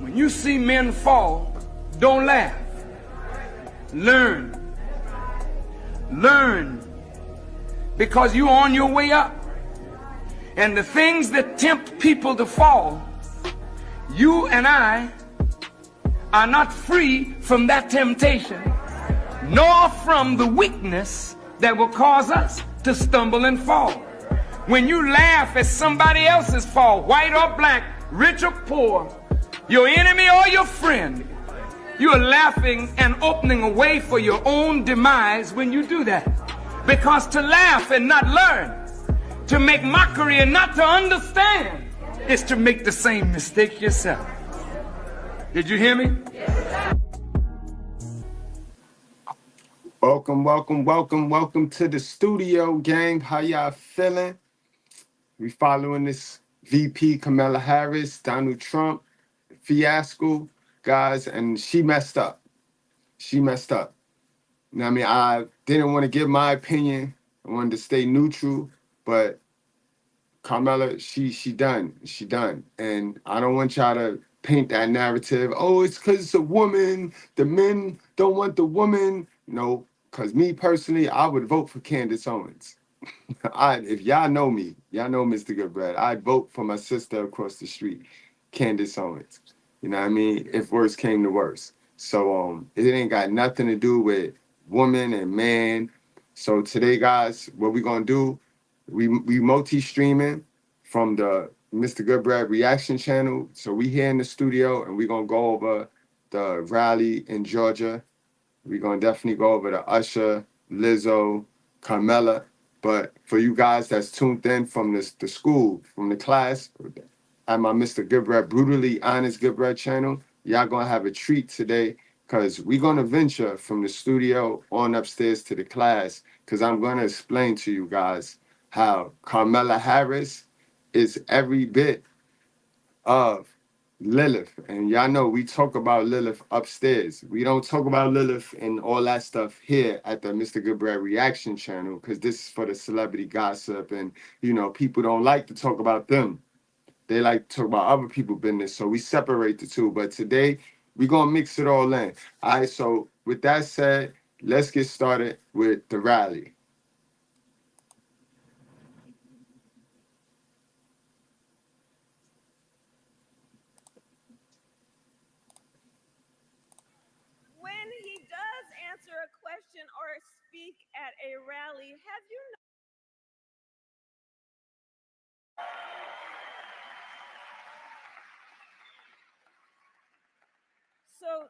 When you see men fall, don't laugh. Learn. Learn. Because you're on your way up. And the things that tempt people to fall, you and I are not free from that temptation, nor from the weakness that will cause us to stumble and fall. When you laugh at somebody else's fall, white or black, rich or poor, your enemy or your friend, you are laughing and opening a way for your own demise when you do that. Because to laugh and not learn, to make mockery and not to understand, is to make the same mistake yourself. Did you hear me? Welcome to the studio, gang. How y'all feeling? We following this VP Kamala Harris, Donald Trump fiasco, guys, and she messed up. Now, I mean, I didn't want to give my opinion. I wanted to stay neutral, but Kamala, she done. And I don't want y'all to paint that narrative. Oh, it's because it's a woman. The men don't want the woman. No, because me personally, I would vote for Candace Owens. If y'all know me, y'all know Mr. Goodbread, I'd vote for my sister across the street, Candace Owens. You know what I mean? If worse came to worse. So it ain't got nothing to do with woman and man. So today, guys, what we gonna do? We multi-streaming from the Mr. Goodbread reaction channel. So we here in the studio and we gonna go over the rally in Georgia. We gonna definitely go over the Usher, Lizzo, Kamala. But for you guys that's tuned in from the school, from the class, at my Mr. Goodbread, Brutally Honest Goodbread channel, y'all gonna have a treat today because we're gonna venture from the studio on upstairs to the class because I'm gonna explain to you guys how Kamala Harris is every bit of Lilith. And y'all know we talk about Lilith upstairs. We don't talk about Lilith and all that stuff here at the Mr. Goodbread reaction channel because this is for the celebrity gossip and, you know, people don't like to talk about them. They like to talk about other people's business. So we separate the two. But today, we're going to mix it all in. All right, so with that said, let's get started with the rally. When he does answer a question or speak at a rally, have you So,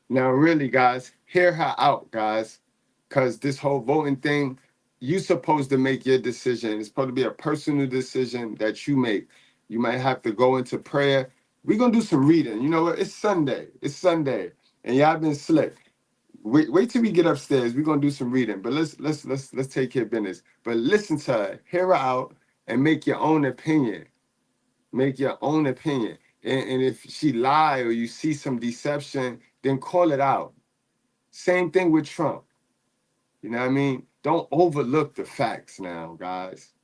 Now, really, guys, hear her out, guys, because this whole voting thing, you're supposed to make your decision. It's supposed to be a personal decision that you make. You might have to go into prayer. We're going to do some reading. You know what? It's Sunday. And y'all been slick. Wait till we get upstairs. We're going to do some reading. But let's take care of business. But listen to her, hear her out, and make your own opinion. Make your own opinion. And if she lie or you see some deception, then call it out. Same thing with Trump. You know what I mean? Don't overlook the facts now, guys.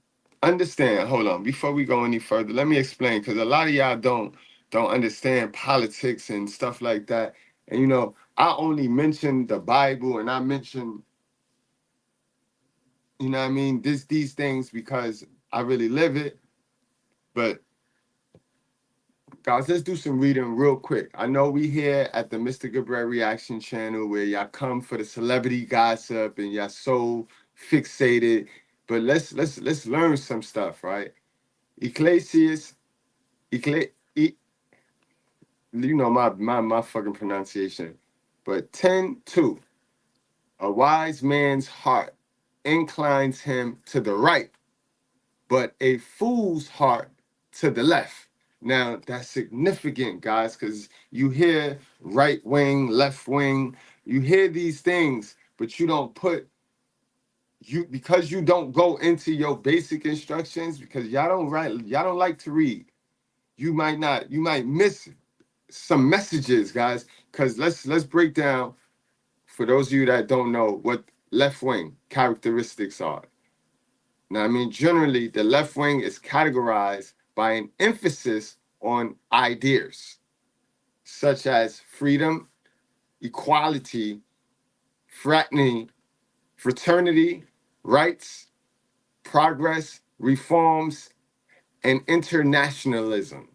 Understand, hold on, before we go any further, let me explain, because a lot of y'all don't understand politics and stuff like that. And, you know, I only mention the Bible and I mention, you know what I mean, these things because I really live it. But guys, let's do some reading real quick. I know we here at the Mr. Goodbread reaction channel where y'all come for the celebrity gossip and y'all so fixated, but let's learn some stuff, right? Ecclesiastes, you know my fucking pronunciation, but 10:2. A wise man's heart inclines him to the right, but a fool's heart to the left. Now, that's significant, guys, because you hear right wing, left wing, you hear these things, but you don't because you don't go into your basic instructions, because y'all don't like to read. You might miss some messages, guys, because let's break down, for those of you that don't know, what left wing characteristics are. Now, I mean, generally, the left wing is categorized by an emphasis on ideas such as freedom, equality, fraternity, rights, progress, reforms, and internationalism.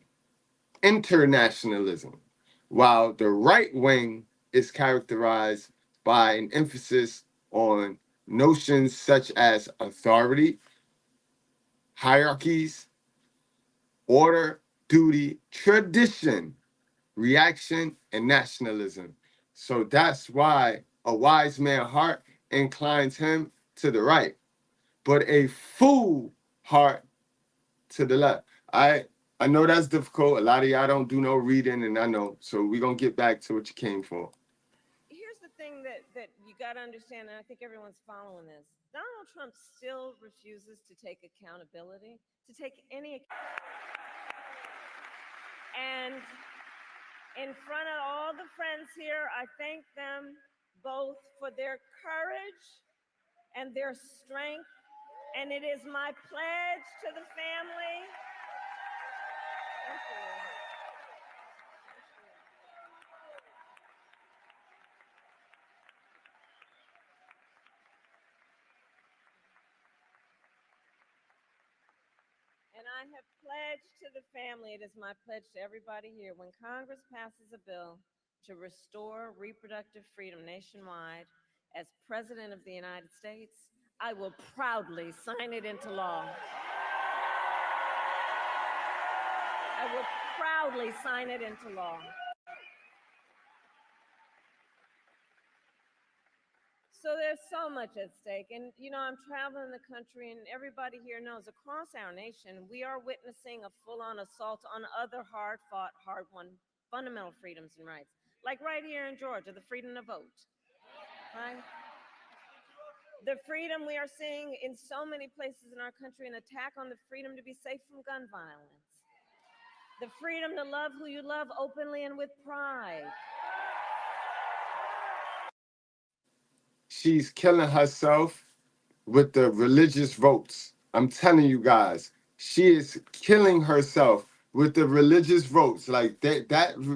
While the right wing is characterized by an emphasis on notions such as authority, hierarchies, order, duty, tradition, reaction, and nationalism. So that's why a wise man's heart inclines him to the right, but a fool heart to the left. I know that's difficult. A lot of y'all don't do no reading, and I know. So we're going to get back to what you came for. Here's the thing that you got to understand, and I think everyone's following this. Donald Trump still refuses to take accountability, to take any. And in front of all the friends here, I thank them both for their courage and their strength. And it is my pledge to the family. Thank you. And I have pledged to the family, it is my pledge to everybody here, when Congress passes a bill to restore reproductive freedom nationwide, as President of the United States, I will proudly sign it into law. I will proudly sign it into law. So there's so much at stake. And, you know, I'm traveling the country, and everybody here knows across our nation, we are witnessing a full-on assault on other hard-fought, hard-won fundamental freedoms and rights. Like right here in Georgia, the freedom to vote, right? The freedom we are seeing in so many places in our country, an attack on the freedom to be safe from gun violence. The freedom to love who you love openly and with pride. She's killing herself with the religious votes. I'm telling you guys, she is killing herself with the religious votes. Like that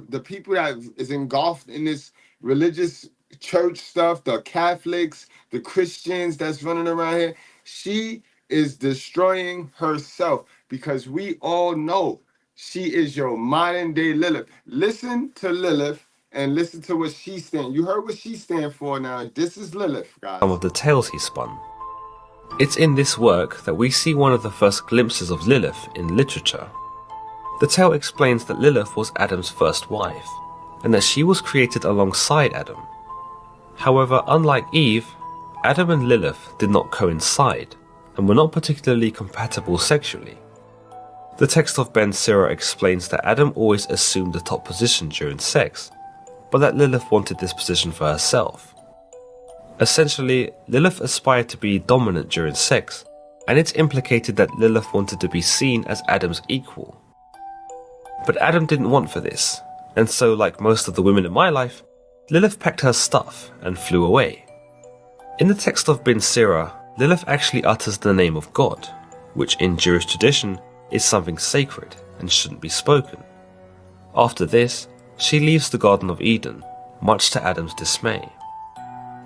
the people that is engulfed in this religious church stuff, the Catholics, the Christians that's running around here, she is destroying herself, because we all know she is your modern day Lilith. Listen to Lilith and listen to what she stands. You heard what she stands for now. This is Lilith, guys. Some of the tales he spun. It's in this work that we see one of the first glimpses of Lilith in literature. The tale explains that Lilith was Adam's first wife, and that she was created alongside Adam. However, unlike Eve, Adam and Lilith did not coincide, and were not particularly compatible sexually. The text of Ben Sira explains that Adam always assumed the top position during sex, but that Lilith wanted this position for herself. Essentially, Lilith aspired to be dominant during sex, and it's implicated that Lilith wanted to be seen as Adam's equal. But Adam didn't want for this, and so, like most of the women in my life, Lilith packed her stuff and flew away. In the text of Ben Sira, Lilith actually utters the name of God, which in Jewish tradition is something sacred and shouldn't be spoken. After this, she leaves the Garden of Eden, much to Adam's dismay.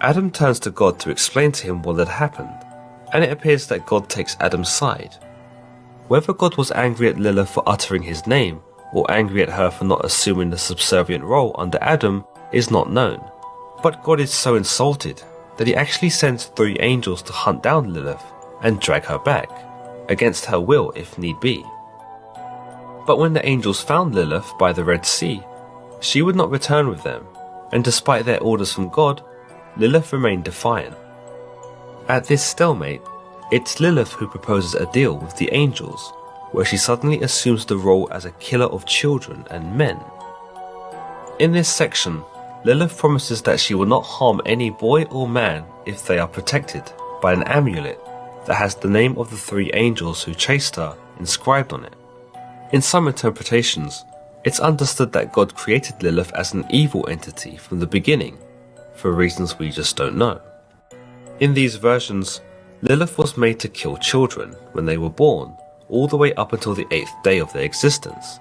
Adam turns to God to explain to him what had happened, and it appears that God takes Adam's side. Whether God was angry at Lilith for uttering his name, or angry at her for not assuming the subservient role under Adam, is not known, but God is so insulted that he actually sends 3 angels to hunt down Lilith and drag her back, against her will if need be. But when the angels found Lilith by the Red Sea, she would not return with them, and despite their orders from God, Lilith remained defiant. At this stalemate, it's Lilith who proposes a deal with the angels, where she suddenly assumes the role as a killer of children and men. In this section, Lilith promises that she will not harm any boy or man if they are protected by an amulet that has the name of the 3 angels who chased her inscribed on it. In some interpretations, it's understood that God created Lilith as an evil entity from the beginning, for reasons we just don't know. In these versions, Lilith was made to kill children when they were born, all the way up until the 8th day of their existence.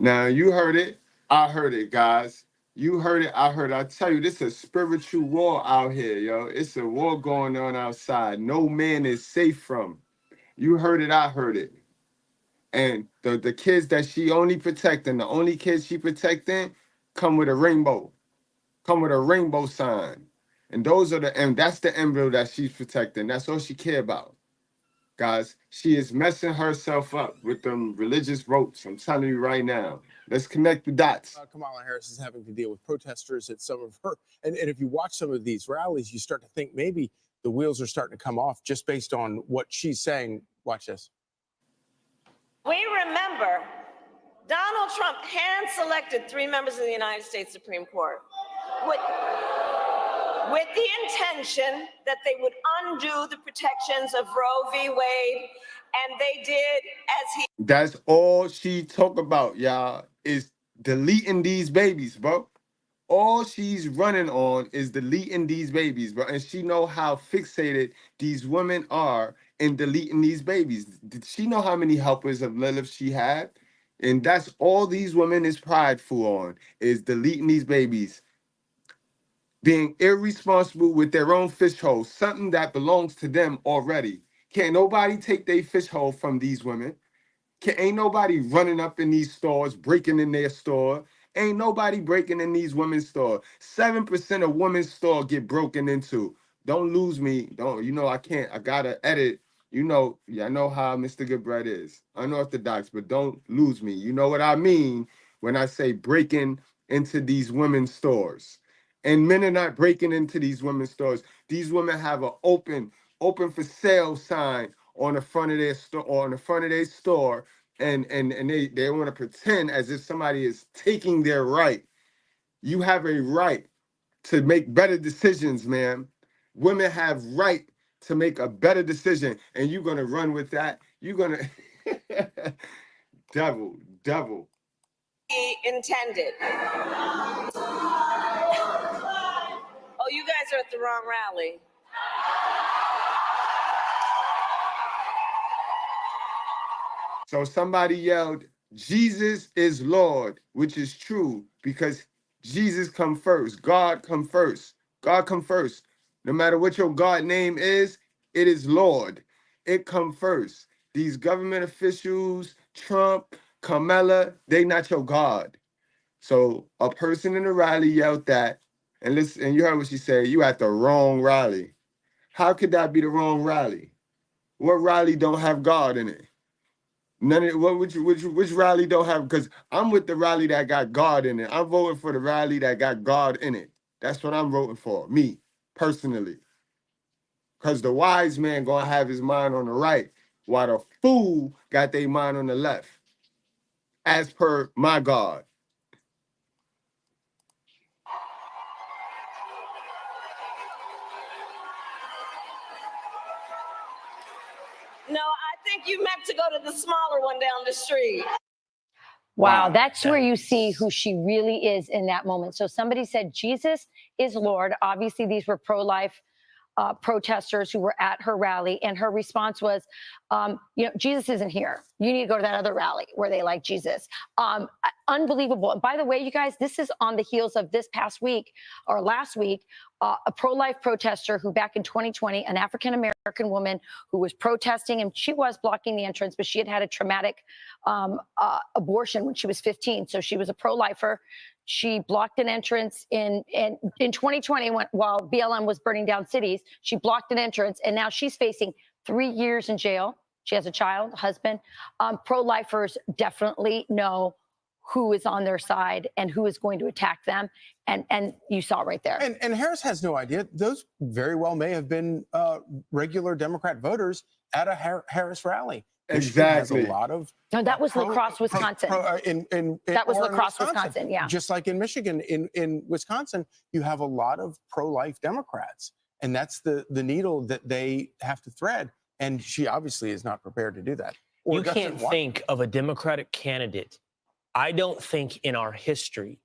Now, you heard it. I heard it, guys. You heard it. I heard it. I tell you, this is a spiritual war out here, yo. It's a war going on outside. No man is safe from. You heard it. I heard it. And the kids that she only protecting, the only kids she protecting, come with a rainbow. Come with a rainbow sign. And that's the embryo that she's protecting. That's all she care about. Guys, she is messing herself up with them religious ropes. I'm telling you right now. Let's connect the dots. Kamala Harris is having to deal with protesters at some of her, and if you watch some of these rallies, you start to think maybe the wheels are starting to come off just based on what she's saying. Watch this. We remember Donald Trump hand-selected 3 members of the United States Supreme Court with the intention that they would undo the protections of Roe v. Wade, and they did as he... That's all she talk about, y'all, is deleting these babies, bro. All she's running on is deleting these babies, bro. And she know how fixated these women are in deleting these babies. Did she know how many helpers of Lilith she had? And that's all these women is prideful on, is deleting these babies. Being irresponsible with their own fish hole, something that belongs to them already. Can't nobody take their fish hole from these women. Ain't nobody running up in these stores, breaking in their store. Ain't nobody breaking in these women's store. 7% of women's store get broken into. Don't lose me. I can't. I gotta edit. I know how Mr. Goodbread is. Unorthodox, but don't lose me. You know what I mean when I say breaking into these women's stores. And men are not breaking into these women's stores. These women have an open for sale sign on the front of their store, and they want to pretend as if somebody is taking their right. You have a right to make better decisions, man. Women have right to make a better decision, and you're gonna run with that. You're gonna devil. He intended. Oh, you guys are at the wrong rally. So somebody yelled, Jesus is Lord, which is true because Jesus come first. God come first. God come first. No matter what your God name is, it is Lord. It come first. These government officials, Trump, Kamala, they not your God. So a person in the rally yelled that, and listen, and you heard what she said, you at the wrong rally. How could that be the wrong rally? What rally don't have God in it? None of which rally don't have, because I'm with the rally that got God in it. I'm voting for the rally that got God in it. That's what I'm voting for, me, personally. Because the wise man gonna have his mind on the right, while the fool got their mind on the left. As per my God. No, I think you meant to go to the smaller one down the street. Wow, that's where you see who she really is in that moment. So somebody said, Jesus is Lord. Obviously, these were pro-life protesters who were at her rally. And her response was, Jesus isn't here. You need to go to that other rally where they like Jesus. Unbelievable. And by the way, you guys, this is on the heels of this past week or last week, a pro-life protester who back in 2020, an African-American woman who was protesting, and she was blocking the entrance, but she had had a traumatic abortion when she was 15. So she was a pro-lifer. She blocked an entrance in 2020 while BLM was burning down cities. She blocked an entrance, and now she's facing 3 years in jail. She has a child, husband. Pro-lifers definitely know who is on their side and who is going to attack them. And you saw right there. And Harris has no idea. Those very well may have been regular Democrat voters at a Harris rally. Exactly. Has a lot of no, that was La Crosse, Wisconsin. That was La Crosse, Wisconsin. Yeah. Just like in Michigan, in Wisconsin, you have a lot of pro-life Democrats, and that's the needle that they have to thread. And she obviously is not prepared to do that. You can't think of a Democratic candidate, I don't think in our history,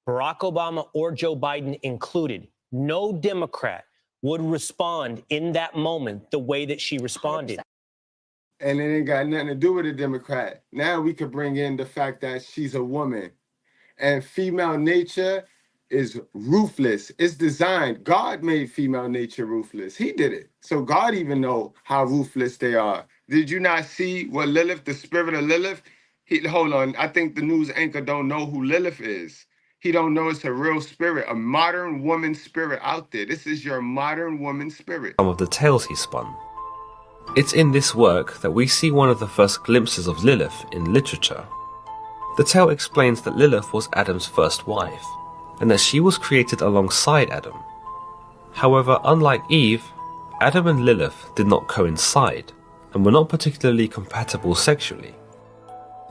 Barack Obama or Joe Biden included, no Democrat would respond in that moment the way that she responded. 100%. and it ain't got nothing to do with a Democrat. Now we could bring in the fact that she's a woman, and female nature is ruthless. It's designed. God made female nature ruthless. He did it. So God even know how ruthless they are. Did you not see what Lilith, the spirit of Lilith? Hold on. I think the news anchor don't know who Lilith is. He don't know it's a real spirit, a modern woman spirit out there. This is your modern woman spirit. Some of the tales he spun. It's in this work that we see one of the first glimpses of Lilith in literature. The tale explains that Lilith was Adam's first wife, and that she was created alongside Adam. However, unlike Eve, Adam and Lilith did not coincide, and were not particularly compatible sexually.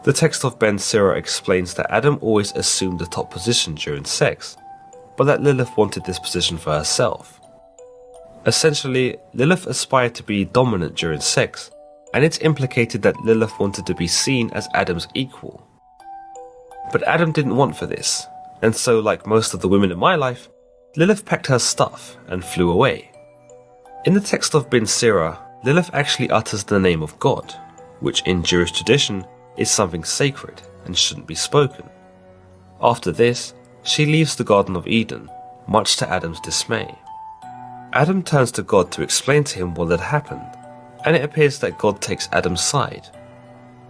The text of Ben Sira explains that Adam always assumed the top position during sex, but that Lilith wanted this position for herself. Essentially, Lilith aspired to be dominant during sex, and it's implicated that Lilith wanted to be seen as Adam's equal. But Adam didn't want for this, and so, like most of the women in my life, Lilith packed her stuff and flew away. In the text of Ben Sira, Lilith actually utters the name of God, which in Jewish tradition is something sacred and shouldn't be spoken. After this, she leaves the Garden of Eden, much to Adam's dismay. Adam turns to God to explain to him what had happened, and it appears that God takes Adam's side.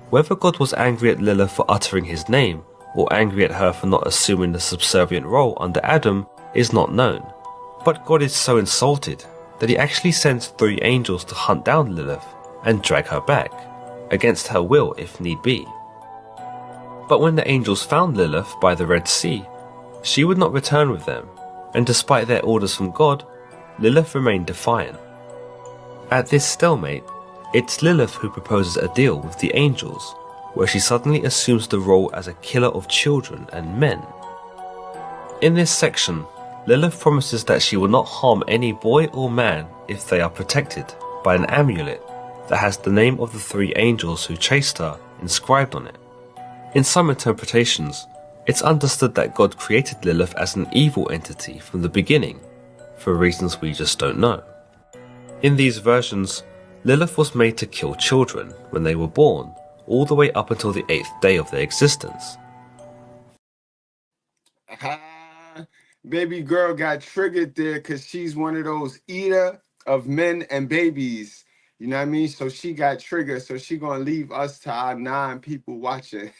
Whether God was angry at Lilith for uttering his name, or angry at her for not assuming the subservient role under Adam, is not known. But God is so insulted that he actually sends 3 angels to hunt down Lilith and drag her back, against her will if need be. But when the angels found Lilith by the Red Sea, she would not return with them, and despite their orders from God, Lilith remained defiant. At this stalemate, it's Lilith who proposes a deal with the angels, where she suddenly assumes the role as a killer of children and men. In this section, Lilith promises that she will not harm any boy or man if they are protected by an amulet that has the name of the 3 angels who chased her inscribed on it. In some interpretations, it's understood that God created Lilith as an evil entity from the beginning, for reasons we just don't know. In these versions, Lilith was made to kill children when they were born, all the way up until the 8th day of their existence. Baby girl got triggered there because she's one of those eater of men and babies. You know what I mean? So she got triggered. So she gonna leave us to our 9 people watching.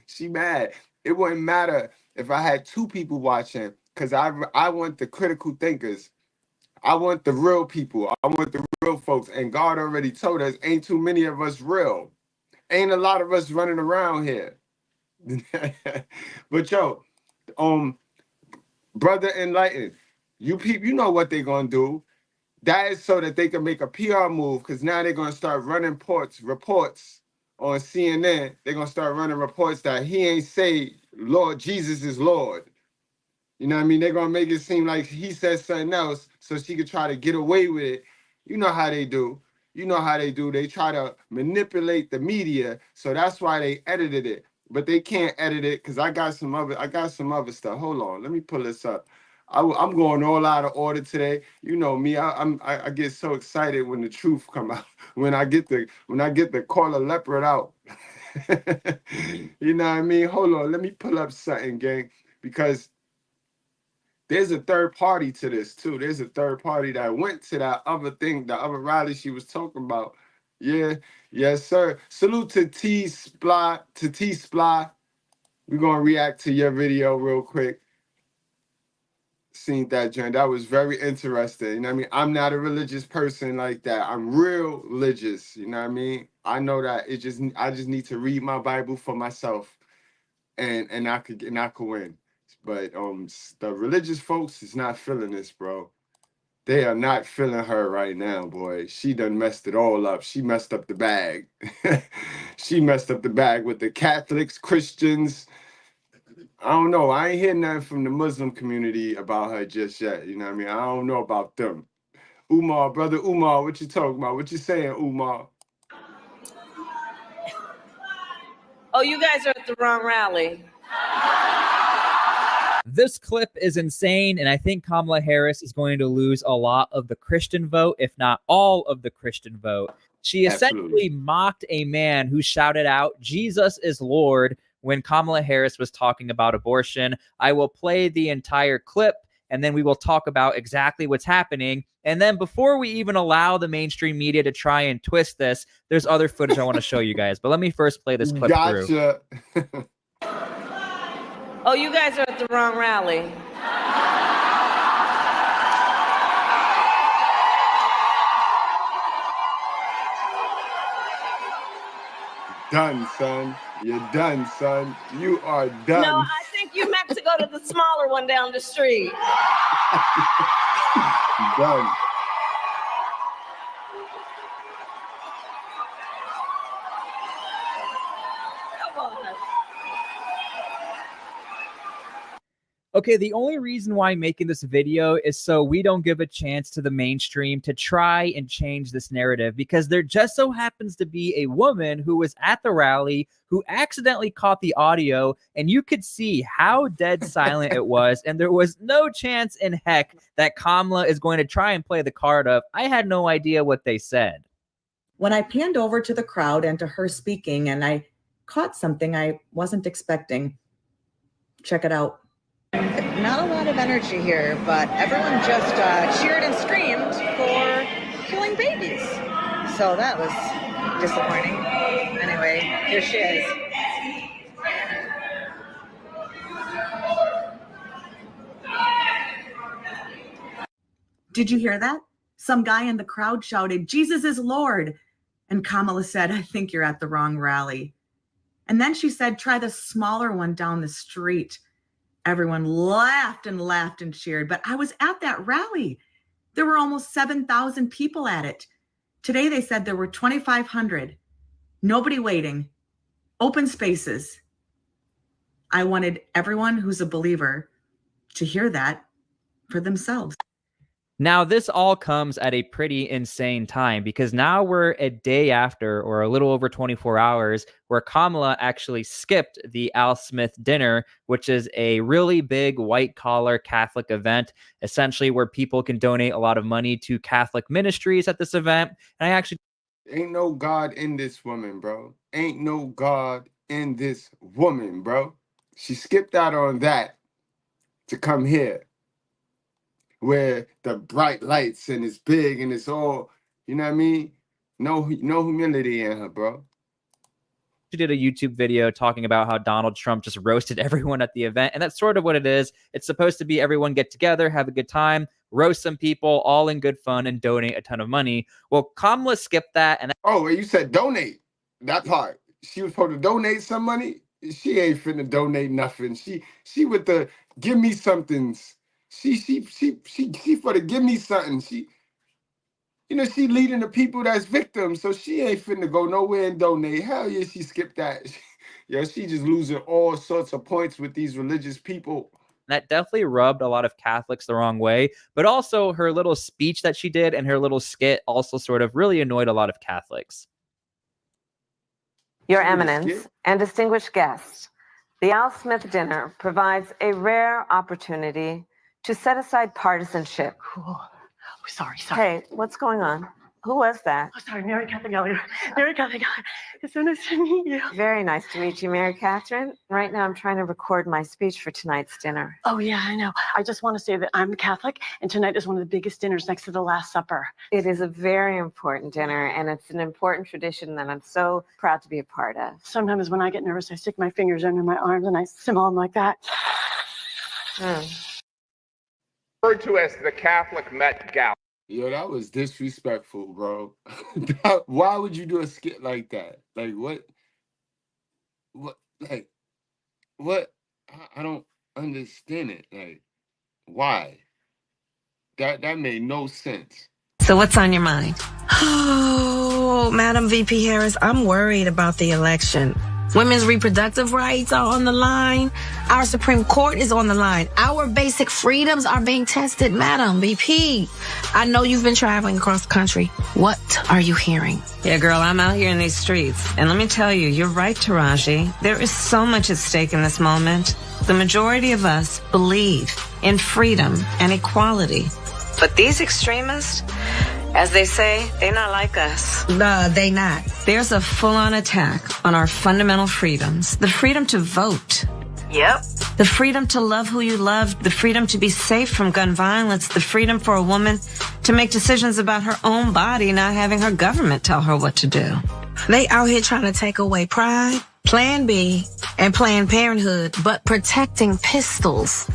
She mad. It wouldn't matter if I had 2 people watching, because I want the critical thinkers. I want the real people. I want the real folks. And God already told us, ain't too many of us real. Ain't a lot of us running around here. But yo, Brother Enlightened, you people, you know what they're gonna do. That is so that they can make a PR move, because now they're gonna start running reports on CNN. They're gonna start running reports that he ain't say Lord Jesus is Lord. You know what I mean? They're gonna make it seem like he says something else so she could try to get away with it. You know how they do. You know how they do. They try to manipulate the media, so that's why they edited it. But they can't edit it because I got some other stuff. Hold on, let me pull this up. I'm going all out of order today. You know me. I get so excited when the truth come out. When I get the call a leopard out. You know what I mean? Hold on. Let me pull up something, gang, because there's a third party to this too. There's a third party that went to that other thing, the other rally she was talking about. Yeah, yes, sir. Salute to T-Sply. We're gonna react to your video real quick. Seen that joint. That was very interesting. You know what I mean? I'm not a religious person like that. I'm real religious. You know what I mean? I know that I just need to read my Bible for myself, and I could win. But the religious folks is not feeling this, bro. They are not feeling her right now, boy. She done messed it all up. She messed up the bag. She messed up the bag with the Catholics, Christians. I don't know. I ain't hear nothing from the Muslim community about her just yet. You know what I mean? I don't know about them. Umar, brother Umar, what you talking about? What you saying, Umar? Oh, you guys are at the wrong rally. This clip is insane, and I think Kamala Harris is going to lose a lot of the Christian vote, if not all of the Christian vote. She essentially mocked a man who shouted out, "Jesus is Lord," when Kamala Harris was talking about abortion. I will play the entire clip, and then we will talk about exactly what's happening. And then before we even allow the mainstream media to try and twist this, there's other footage I want to show you guys. But let me first play this clip through. Oh, you guys are at the wrong rally. Done, son. You're done, son. You are done. No, I think you meant to go to the smaller one down the street. Done. Come on. Okay, the only reason why I'm making this video is so we don't give a chance to the mainstream to try and change this narrative, because there just so happens to be a woman who was at the rally who accidentally caught the audio, and you could see how dead silent it was, and there was no chance in heck that Kamala is going to try and play the card of, I had no idea what they said. When I panned over to the crowd and to her speaking, and I caught something I wasn't expecting. Check it out. Not a lot of energy here, but everyone just cheered and screamed for killing babies. So that was disappointing. Anyway, here she is. Did you hear that? Some guy in the crowd shouted, "Jesus is Lord." And Kamala said, "I think you're at the wrong rally." And then she said, "Try the smaller one down the street." Everyone laughed and laughed and cheered, but I was at that rally. There were almost 7,000 people at it. Today they said there were 2,500. Nobody waiting. Open spaces. I wanted everyone who's a believer to hear that for themselves. Now, this all comes at a pretty insane time, because now we're a day after, or a little over 24 hours, where Kamala actually skipped the Al Smith dinner, which is a really big white-collar Catholic event, essentially where people can donate a lot of money to Catholic ministries at this event. And I actually... Ain't no God in this woman, bro. Ain't no God in this woman, bro. She skipped out on that to come here, where the bright lights and it's big and it's all, you know what I mean? No humility in her, bro. She did a YouTube video talking about how Donald Trump just roasted everyone at the event. And that's sort of what it is. It's supposed to be everyone get together, have a good time, roast some people, all in good fun, and donate a ton of money. Well, Kamala skipped that. And oh, you said donate. That part. She was supposed to donate some money. She ain't finna donate nothing. She with the give me somethings. She for the give me something. She leading the people that's victims, so she ain't finna go nowhere and donate. Hell yeah, she skipped that. She just losing all sorts of points with these religious people. That definitely rubbed a lot of Catholics the wrong way, but also her little speech that she did and her little skit also sort of really annoyed a lot of Catholics. Your Eminence and distinguished guests, the Al Smith dinner provides a rare opportunity to set aside partisanship. Oh, sorry. Hey, what's going on? Who was that? Oh, sorry, Mary Catherine Gallagher. Mary Catherine Gallagher. It's so nice to meet you. Very nice to meet you, Mary Catherine. Right now I'm trying to record my speech for tonight's dinner. Oh, yeah, I know. I just want to say that I'm Catholic, and tonight is one of the biggest dinners next to the Last Supper. It is a very important dinner, and it's an important tradition that I'm so proud to be a part of. Sometimes when I get nervous, I stick my fingers under my arms and I symbol them like that. Referred to as the Catholic Met Gala. Yo, that was disrespectful, bro. Why would you do a skit like that? Like, what? I don't understand it. Like, why? That made no sense. So what's on your mind? Oh, Madam VP Harris, I'm worried about the election. Women's reproductive rights are on the line. Our Supreme Court is on the line. Our basic freedoms are being tested. Madam VP, I know you've been traveling across the country. What are you hearing? Yeah, girl, I'm out here in these streets. And let me tell you, you're right, Taraji. There is so much at stake in this moment. The majority of us believe in freedom and equality. But these extremists, as they say, they're not like us. They not. There's a full-on attack on our fundamental freedoms. The freedom to vote. Yep. The freedom to love who you love. The freedom to be safe from gun violence. The freedom for a woman to make decisions about her own body, not having her government tell her what to do. They out here trying to take away Pride, Plan B, and Planned Parenthood, but protecting pistols.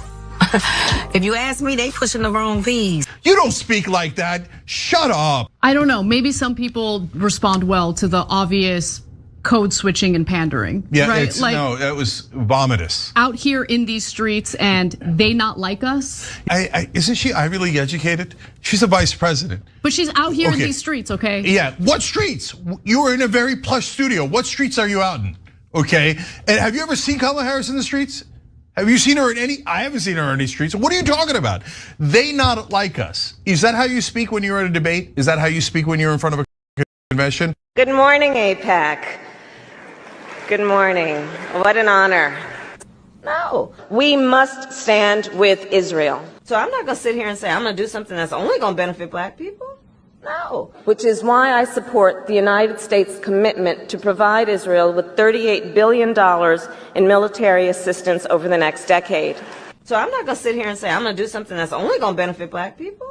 If you ask me, they pushing the wrong P's. You don't speak like that. Shut up. I don't know. Maybe some people respond well to the obvious code switching and pandering. Yeah, right? No, it was vomitous. Out here in these streets and they not like us. Isn't she Ivy League educated? She's a vice president. But she's out here in these streets, okay? Yeah, what streets? You were in a very plush studio. What streets are you out in? Okay, and have you ever seen Kamala Harris in the streets? Have you seen her in any? I haven't seen her in any streets. What are you talking about? They not like us. Is that how you speak when you're at a debate? Is that how you speak when you're in front of a convention? Good morning, AIPAC. Good morning. What an honor. No, we must stand with Israel. So I'm not going to sit here and say I'm going to do something that's only going to benefit black people. No. Which is why I support the United States commitment to provide Israel with $38 billion in military assistance over the next decade. So I'm not going to sit here and say I'm going to do something that's only going to benefit black people.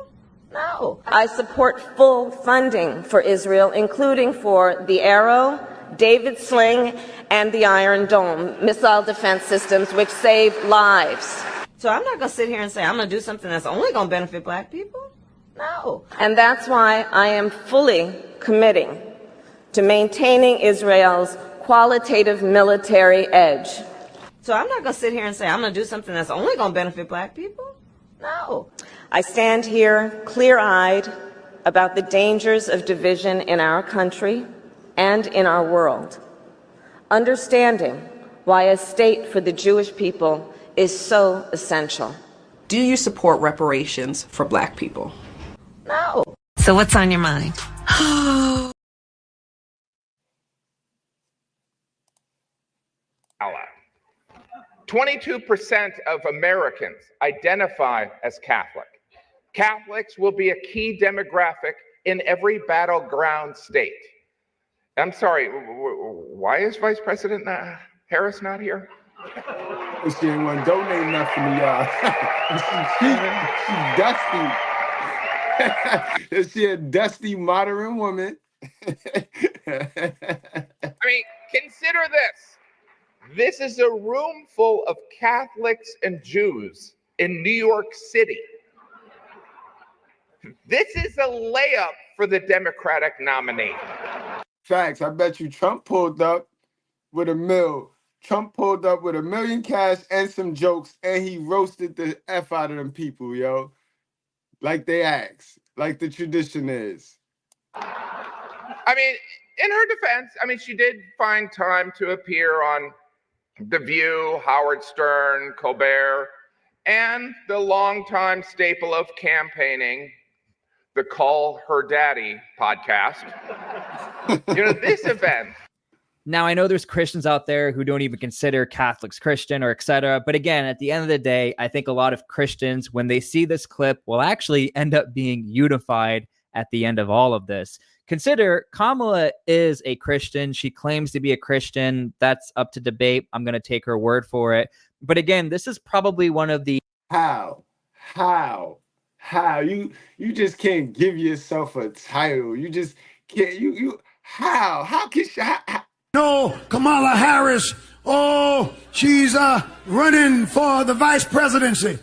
No. I support full funding for Israel, including for the Arrow, David Sling, and the Iron Dome missile defense systems, which save lives. So I'm not going to sit here and say I'm going to do something that's only going to benefit black people. No. And that's why I am fully committing to maintaining Israel's qualitative military edge. So I'm not going to sit here and say I'm going to do something that's only going to benefit black people. No. I stand here clear-eyed about the dangers of division in our country and in our world, understanding why a state for the Jewish people is so essential. Do you support reparations for black people? No. So what's on your mind? 22% of Americans identify as Catholic. Catholics will be a key demographic in every battleground state. I'm sorry, why is Vice President Harris not here? She ain't want to donate nothing to y'all. She's dusty. She a dusty, modern woman. I mean, consider this. This is a room full of Catholics and Jews in New York City. This is a layup for the Democratic nominee. Facts. I bet you Trump pulled up with $1 million. Trump pulled up with $1 million cash and some jokes, and he roasted the F out of them people, yo. Like they asked, like the tradition is. I mean, in her defense, I mean, she did find time to appear on The View, Howard Stern, Colbert, and the longtime staple of campaigning, the Call Her Daddy podcast. You know, this event. Now, I know there's Christians out there who don't even consider Catholics Christian or etc. But again, at the end of the day, I think a lot of Christians, when they see this clip, will actually end up being unified at the end of all of this. Consider Kamala is a Christian. She claims to be a Christian. That's up to debate. I'm going to take her word for it. But again, this is probably one of the... How? You just can't give yourself a title. You just can't. How can she... No, Kamala Harris, she's running for the vice presidency.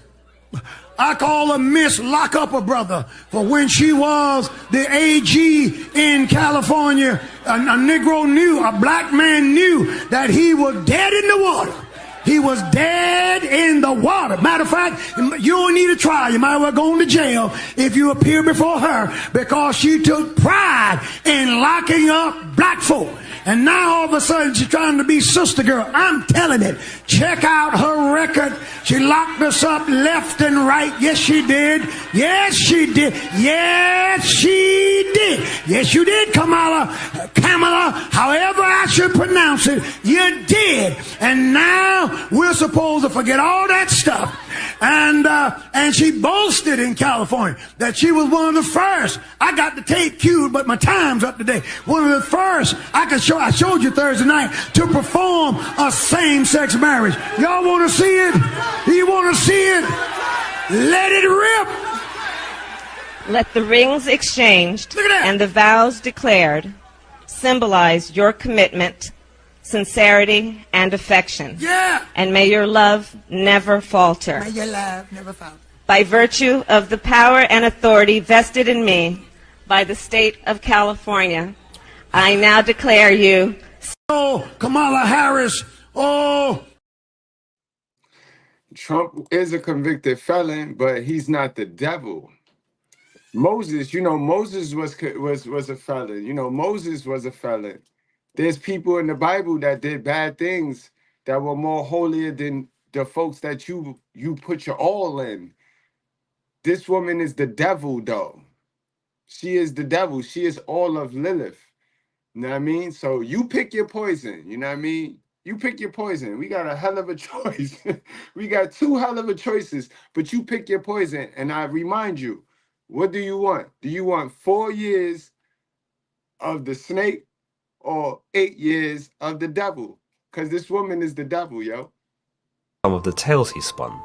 I call her Miss Lock Up a Brother, for when she was the AG in California, a Negro knew, a black man knew that he was dead in the water. He was dead in the water. Matter of fact, you don't need a trial. You might well go into jail if you appear before her, because she took pride in locking up black folk. And now all of a sudden she's trying to be sister girl. I'm telling it. Check out her record. She locked us up left and right. Yes, she did. Yes, she did. Yes, she did. Yes, you did, Kamala, however I should pronounce it, you did. And now we're supposed to forget all that stuff. And she boasted in California that she was one of the first. I got the tape cued, but my time's up today. One of the first I showed you Thursday night to perform a same-sex marriage. Y'all want to see it? You want to see it? Let it rip. Let the rings exchanged and the vows declared symbolize your commitment, sincerity, and affection. Yeah. And may your love never falter. May your love never falter. By virtue of the power and authority vested in me by the state of California, I now declare you. Oh, Kamala Harris. Oh. Trump is a convicted felon, but he's not the devil. Moses, Moses was a felon. Moses was a felon. There's people in the Bible that did bad things that were more holier than the folks that you put your all in. This woman is the devil, though. She is the devil. She is all of Lilith. You know what I mean? So you pick your poison. You know what I mean? You pick your poison. We got a hell of a choice. We got two hell of a choices, but you pick your poison. And I remind you, what do you want? Do you want 4 years of the snake or 8 years of the devil? Because this woman is the devil, yo. Some of the tales he spun.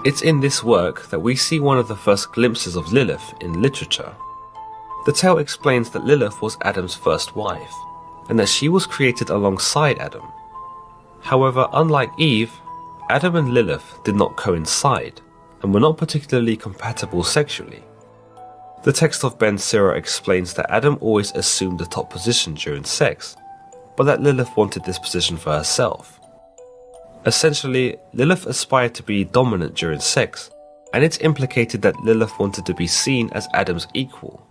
It's in this work that we see one of the first glimpses of Lilith in literature. The tale explains that Lilith was Adam's first wife, and that she was created alongside Adam. However, unlike Eve, Adam and Lilith did not coincide, and were not particularly compatible sexually. The text of Ben Sira explains that Adam always assumed the top position during sex, but that Lilith wanted this position for herself. Essentially, Lilith aspired to be dominant during sex, and it's implicated that Lilith wanted to be seen as Adam's equal.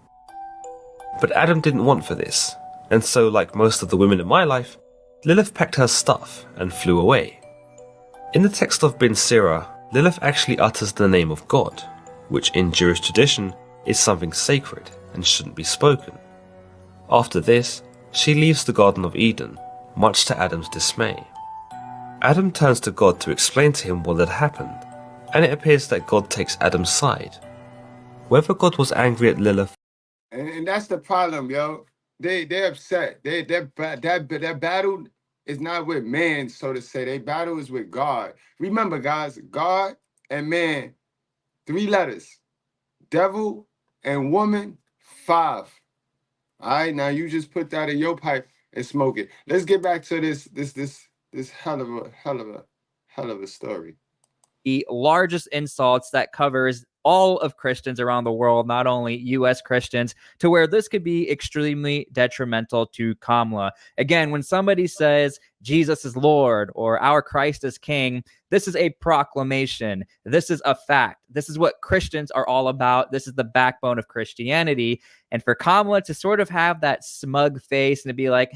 But Adam didn't want for this, and so, like most of the women in my life, Lilith packed her stuff and flew away. In the text of Ben Sira, Lilith actually utters the name of God, which in Jewish tradition is something sacred and shouldn't be spoken. After this, she leaves the Garden of Eden, much to Adam's dismay. Adam turns to God to explain to him what had happened, and it appears that God takes Adam's side. Whether God was angry at Lilith, and that's the problem, yo. They're upset. Their battle is not with man, so to say. Their battle is with God. Remember, guys, God and man, 3 letters. Devil and woman, 5. All right, now you just put that in your pipe and smoke it. Let's get back to this hell of a story. The largest insults that covers all of Christians around the world, not only U.S. Christians, to where this could be extremely detrimental to Kamala. Again, when somebody says Jesus is Lord or our Christ is King, this is a proclamation. This is a fact. This is what Christians are all about. This is the backbone of Christianity. And for Kamala to sort of have that smug face and to be like,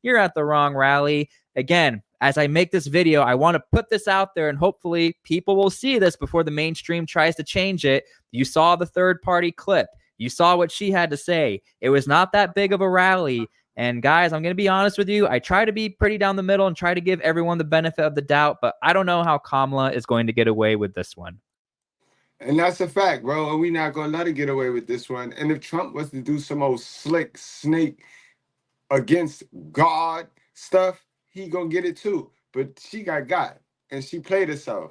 you're at the wrong rally. Again, as I make this video, I want to put this out there and hopefully people will see this before the mainstream tries to change it. You saw the third-party clip. You saw what she had to say. It was not that big of a rally. And guys, I'm going to be honest with you. I try to be pretty down the middle and try to give everyone the benefit of the doubt, but I don't know how Kamala is going to get away with this one. And that's a fact, bro. And we're not going to let her get away with this one. And if Trump was to do some old slick snake against God stuff, he gonna get it too. But she got, and she played herself.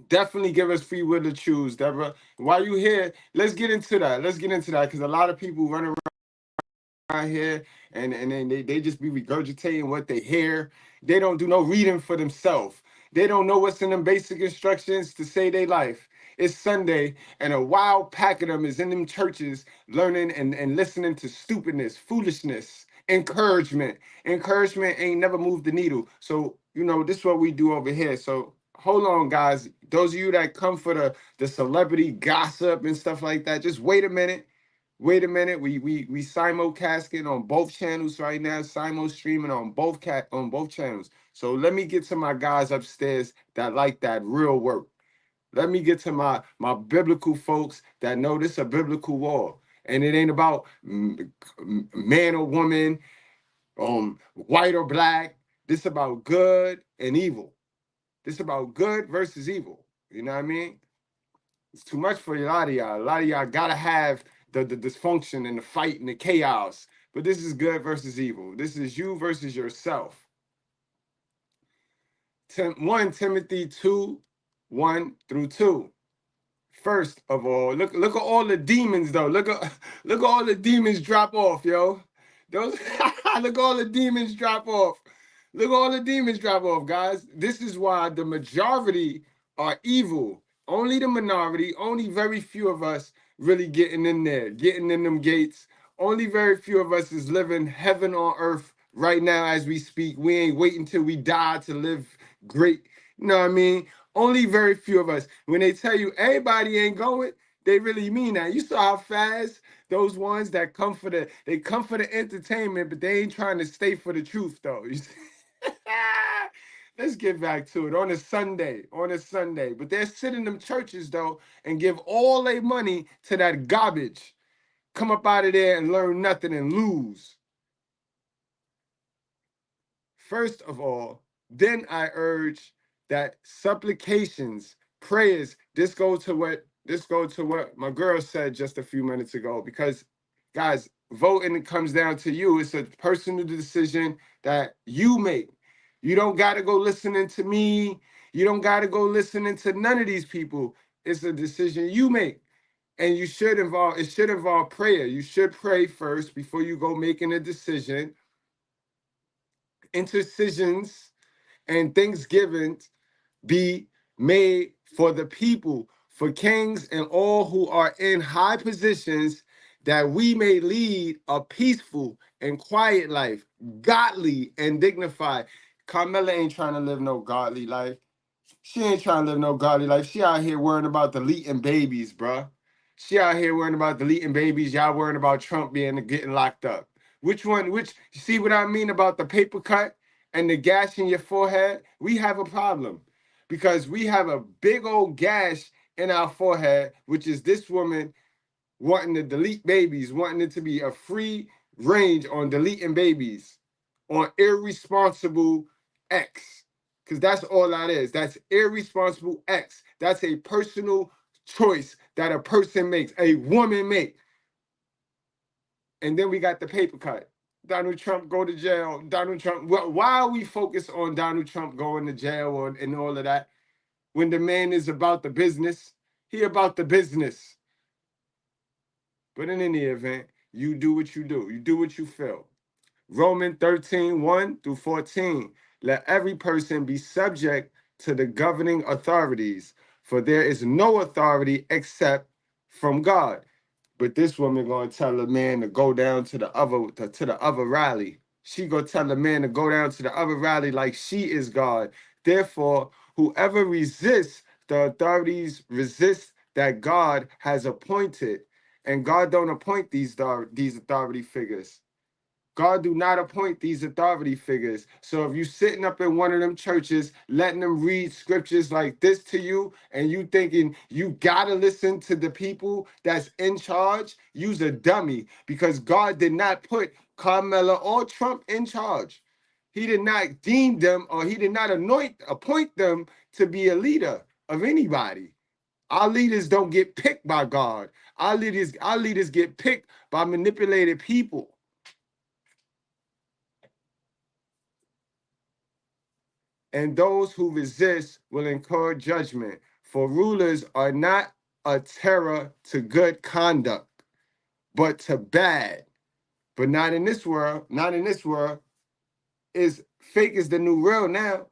Definitely give us free will to choose, Deborah. While you here, let's get into that. Because a lot of people run around here and they just be regurgitating what they hear. They don't do no reading for themselves. They don't know what's in them basic instructions to save their life. It's Sunday, and a wild pack of them is in them churches learning and listening to stupidness, foolishness. Encouragement ain't never moved the needle. So this is what we do over here. So hold on, guys. Those of you that come for the celebrity gossip and stuff like that, just wait a minute. Wait a minute, we simulcasting on both channels right now, simul streaming on both channels. So let me get to my guys upstairs that like that real work. Let me get to my biblical folks that know this is a biblical war. And it ain't about man or woman, white or black. This is about good and evil. This is about good versus evil. You know what I mean? It's too much for a lot of y'all. A lot of y'all gotta have the dysfunction and the fight and the chaos. But this is good versus evil. This is you versus yourself. 1 Timothy 2:1-2. First of all, look at all the demons though. Look at all the demons drop off, yo. Those look at all the demons drop off. Look at all the demons drop off, guys. This is why the majority are evil. Only the minority, only very few of us really getting in there, getting in them gates. Only very few of us is living heaven on earth right now as we speak. We ain't waiting till we die to live great. You know what I mean? Only very few of us. When they tell you everybody ain't going, they really mean that. You saw how fast those ones that come for the entertainment, but they ain't trying to stay for the truth though. You see? Let's get back to it on a Sunday. But they're sitting in them churches though and give all their money to that garbage. Come up out of there and learn nothing and lose. First of all, then I urge that supplications, prayers, this go to what my girl said just a few minutes ago, because guys, voting comes down to you. It's a personal decision that you make. You don't got to go listening to me. You don't got to go listening to none of these people. It's a decision you make. And it should involve prayer. You should pray first before you go making a decision. Intercessions and thanksgivings be made for the people, for kings and all who are in high positions, that we may lead a peaceful and quiet life, godly and dignified. Kamala ain't trying to live no godly life. She ain't trying to live no godly life. She out here worrying about deleting babies, bruh. She out here worrying about deleting babies. Y'all worrying about Trump getting locked up. Which you see what I mean about the paper cut and the gash in your forehead? We have a problem because we have a big old gash in our forehead, which is this woman wanting to delete babies, wanting it to be a free range on deleting babies, on irresponsible X, because that's all that is. That's irresponsible X. That's a personal choice that a person makes, a woman makes. And then we got the paper cut. Donald Trump go to jail. Donald Trump. Why are we focused on Donald Trump going to jail and all of that when the man is about the business? He about the business. But in any event, you do what you do. You do what you feel. Romans 13:1-14. Let every person be subject to the governing authorities, for there is no authority except from God. But this woman gonna tell a man to go down to the other rally. She gonna tell a man to go down to the other rally like she is God. Therefore, whoever resists the authorities resists that God has appointed. And God don't appoint these authority figures. God do not appoint these authority figures. So if you sitting up in one of them churches, letting them read scriptures like this to you, and you thinking you gotta listen to the people that's in charge, you's a dummy, because God did not put Kamala or Trump in charge. He did not deem them, or he did not appoint them to be a leader of anybody. Our leaders don't get picked by God. Our leaders get picked by manipulated people. And those who resist will incur judgment. For rulers are not a terror to good conduct, but to bad. But not in this world. Not in this world. Fake is the new real now.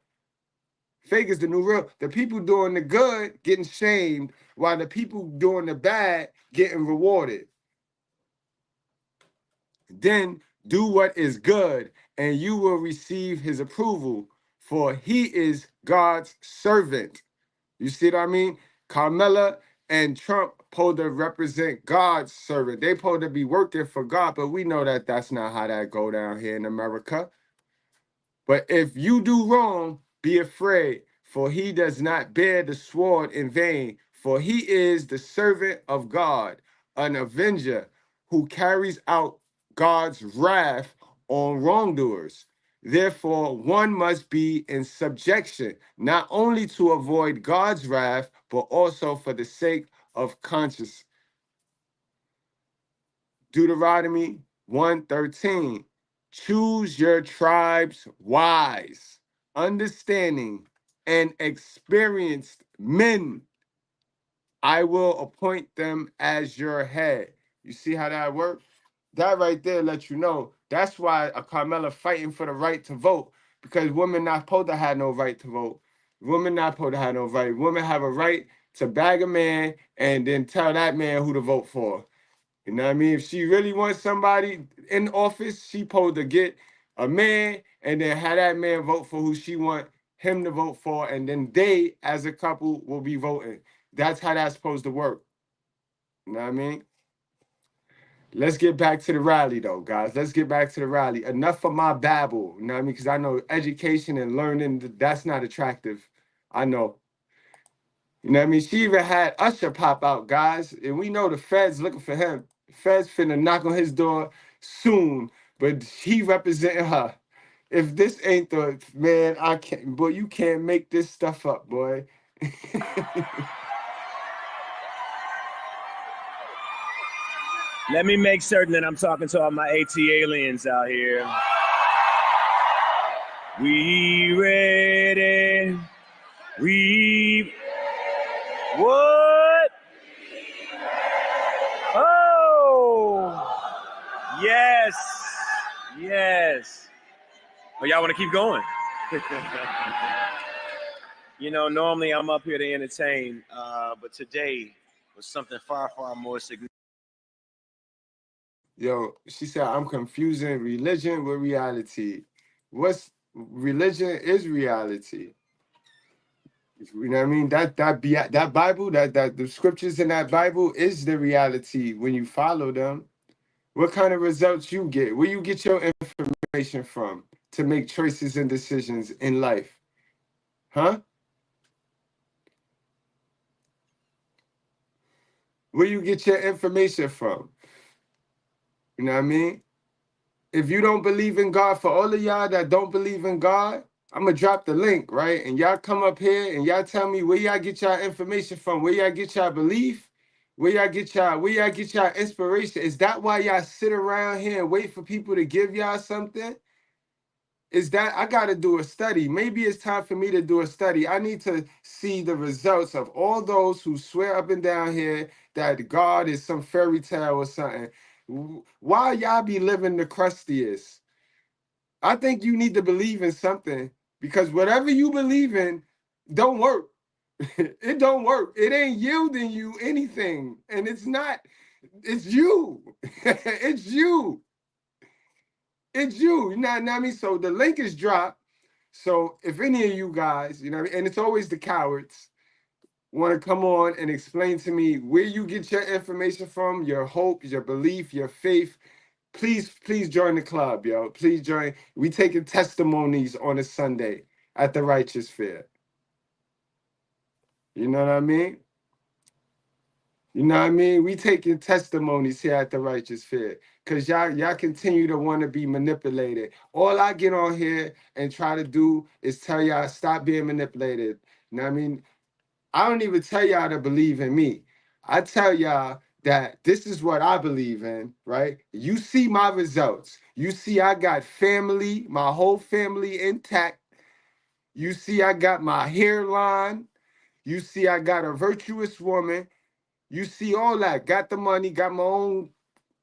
Fake is the new real. The people doing the good getting shamed, while the people doing the bad getting rewarded. Then do what is good, and you will receive his approval, for he is God's servant. You see what I mean? Kamala and Trump supposed to represent God's servant. They supposed to be working for God, but we know that that's not how that go down here in America. But if you do wrong, be afraid, for he does not bear the sword in vain, for he is the servant of God, an avenger who carries out God's wrath on wrongdoers. Therefore, one must be in subjection, not only to avoid God's wrath, but also for the sake of conscience. Deuteronomy 1:13. Choose your tribes wise, understanding, and experienced men. I will appoint them as your head. You see how that works? That right there lets you know. That's why a Kamala fighting for the right to vote, because women not supposed to have no right to vote. Women not supposed to have no right. Women have a right to bag a man and then tell that man who to vote for. You know what I mean? If she really wants somebody in office, she supposed to get a man and then have that man vote for who she want him to vote for, and then they, as a couple, will be voting. That's how that's supposed to work. You know what I mean? Let's get back to the rally, though, guys. Let's get back to the rally. Enough of my babble, you know what I mean? Because I know education and learning, that's not attractive. I know. You know what I mean? She even had Usher pop out, guys, and we know the feds looking for him. The feds finna knock on his door soon, but he representing her. If this ain't the, man, I can't, boy, you can't make this stuff up, boy. Let me make certain that I'm talking to all my AT aliens out here. We ready. We... What? Oh! Yes. Yes. Oh, y'all want to keep going? You know, normally I'm up here to entertain, but today was something far, far more significant. Yo, she said, I'm confusing religion with reality. What's religion is reality. You know what I mean? That Bible, that the scriptures in that Bible is the reality when you follow them. What kind of results you get? Where you get your information from to make choices and decisions in life? Huh? Where you get your information from? You know what I mean? If you don't believe in God, for all of y'all that don't believe in God, I'm going to drop the link, right? And y'all come up here and y'all tell me where y'all get y'all information from, where y'all get y'all belief, where y'all get y'all inspiration. Is that why y'all sit around here and wait for people to give y'all something? Is that, I got to do a study. Maybe it's time for me to do a study. I need to see the results of all those who swear up and down here that God is some fairy tale or something. Why y'all be living the crustiest? I think you need to believe in something, because whatever you believe in don't work. It don't work. It ain't yielding you anything. And it's not, it's you. It's you. It's you. You know what I mean? So the link is dropped. So if any of you guys, you know, and it's always the cowards, want to come on and explain to me where you get your information from, your hope, your belief, your faith, please join the club, yo. Please join. We taking testimonies on a Sunday at the Righteous Fair. You know what I mean? You know what I mean? We taking testimonies here at the Righteous Fair, because y'all continue to want to be manipulated. All I get on here and try to do is tell y'all stop being manipulated. You know what I mean? I don't even tell y'all to believe in me. I tell y'all that this is what I believe in, right? You see my results. You see I got family, my whole family intact. You see I got my hairline. You see I got a virtuous woman. You see all that. Got the money, got my own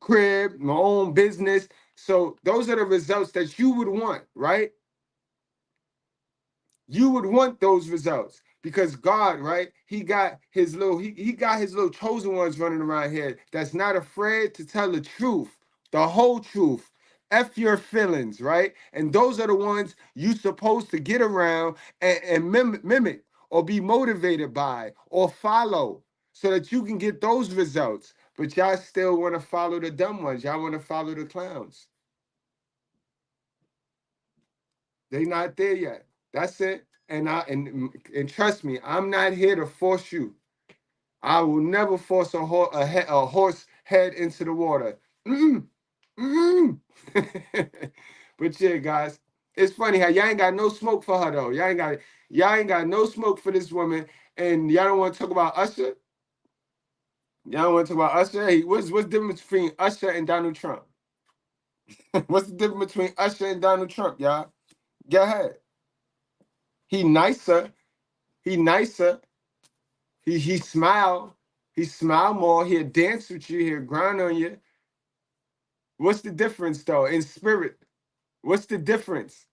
crib, my own business. So those are the results that you would want, right? You would want those results, because God, right? He got his little, he got his little chosen ones running around here that's not afraid to tell the truth, the whole truth. F your feelings, right? And those are the ones you supposed to get around and mimic or be motivated by or follow. so that you can get those results. But y'all still want to follow the dumb ones. Y'all want to follow the clowns. They not there yet. That's it. And trust me, I'm not here to force you. I will never force a horse head into the water. Mm-mm. Mm-mm. But yeah, guys, it's funny how y'all ain't got no smoke for her though. Y'all ain't got no smoke for this woman, and y'all don't want to talk about Usher. Y'all don't want to talk about Usher. Hey, what's the difference between Usher and Donald Trump? What's the difference between Usher and Donald Trump, y'all? Go ahead. He nicer. He nicer. He smile. He smile more. He'll dance with you. He'll grind on you. What's the difference though in spirit? What's the difference?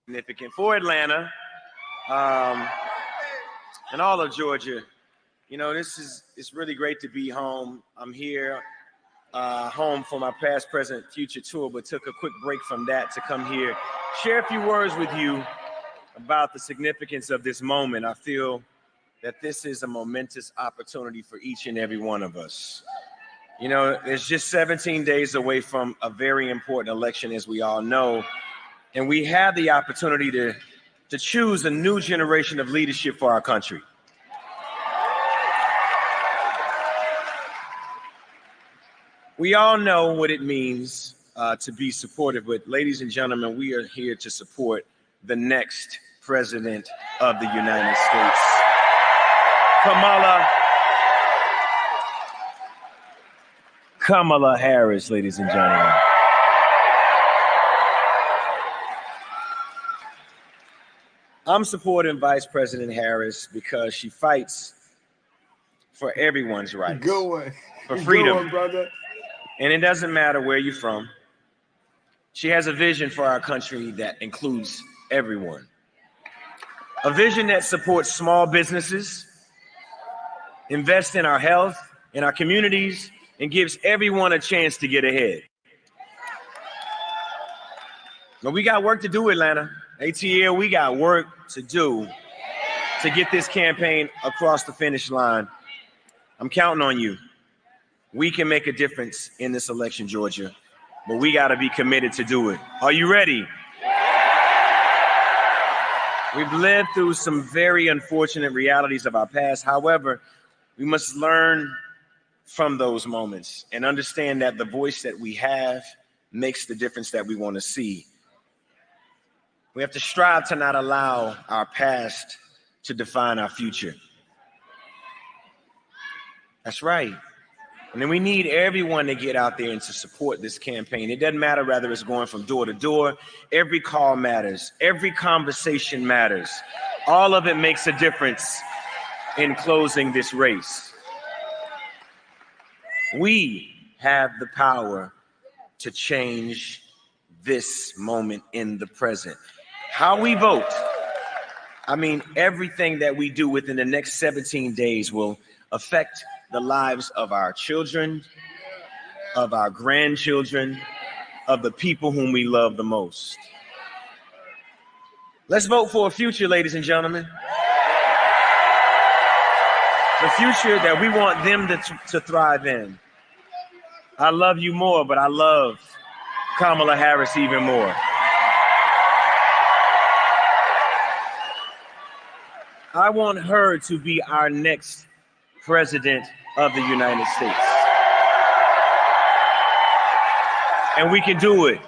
Significant for Atlanta, and all of Georgia. You know, it's really great to be home. I'm here, home for my past, present, future tour, but took a quick break from that to come here, share a few words with you about the significance of this moment. I feel that this is a momentous opportunity for each and every one of us. You know, it's just 17 days away from a very important election, as we all know, and we have the opportunity to choose a new generation of leadership for our country. We all know what it means to be supportive, but ladies and gentlemen, we are here to support the next president of the United States, Kamala Harris, ladies and gentlemen. I'm supporting Vice President Harris because she fights for everyone's rights, Good one. for freedom. Good one, brother. And it doesn't matter where you're from. She has a vision for our country that includes everyone. A vision that supports small businesses, invests in our health, in our communities, and gives everyone a chance to get ahead. But we got work to do, Atlanta. ATL, we got work to do to get this campaign across the finish line. I'm counting on you. We can make a difference in this election, Georgia, but we got to be committed to do it. Are you ready? We've lived through some very unfortunate realities of our past. However, we must learn from those moments and understand that the voice that we have makes the difference that we want to see. We have to strive to not allow our past to define our future. That's right. And then we need everyone to get out there and to support this campaign. It doesn't matter whether it's going from door to door. Every call matters. Every conversation matters. All of it makes a difference in closing this race. We have the power to change this moment in the present. How we vote, I mean, everything that we do within the next 17 days will affect the lives of our children, of our grandchildren, of the people whom we love the most. Let's vote for a future, ladies and gentlemen. The future that we want them to thrive in. I love you more, but I love Kamala Harris even more. I want her to be our next president of the United States. And we can do it,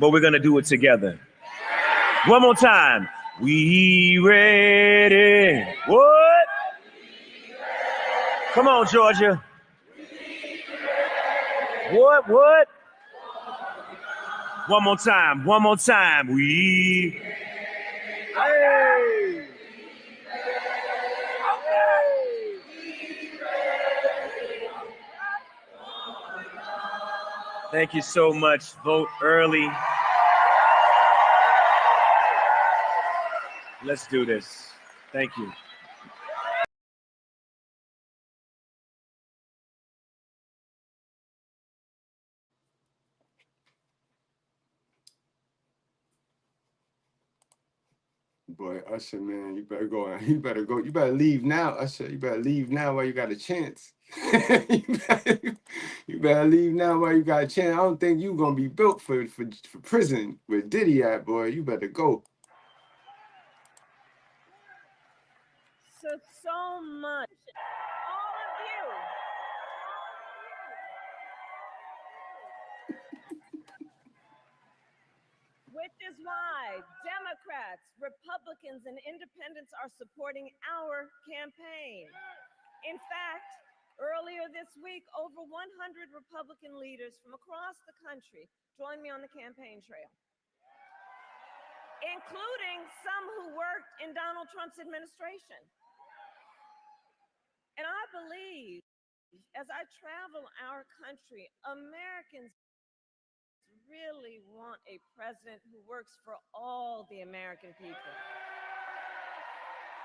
but we're gonna do it together. One more time. We ready? What? Come on, Georgia. What? One more time. We. Hey. Thank you so much. Vote early. Let's do this. Thank you. Boy, Usher, man, you better go. You better go. You better leave now, Usher. You better leave now while you got a chance. You better leave now while you got a chance. I don't think you gonna be built for prison where Diddy at, boy. You better go. So much. All of you. Which is why Democrats, Republicans, and independents are supporting our campaign. In fact, earlier this week, over 100 Republican leaders from across the country joined me on the campaign trail, including some who worked in Donald Trump's administration. And I believe, as I travel our country, Americans really want a president who works for all the American people.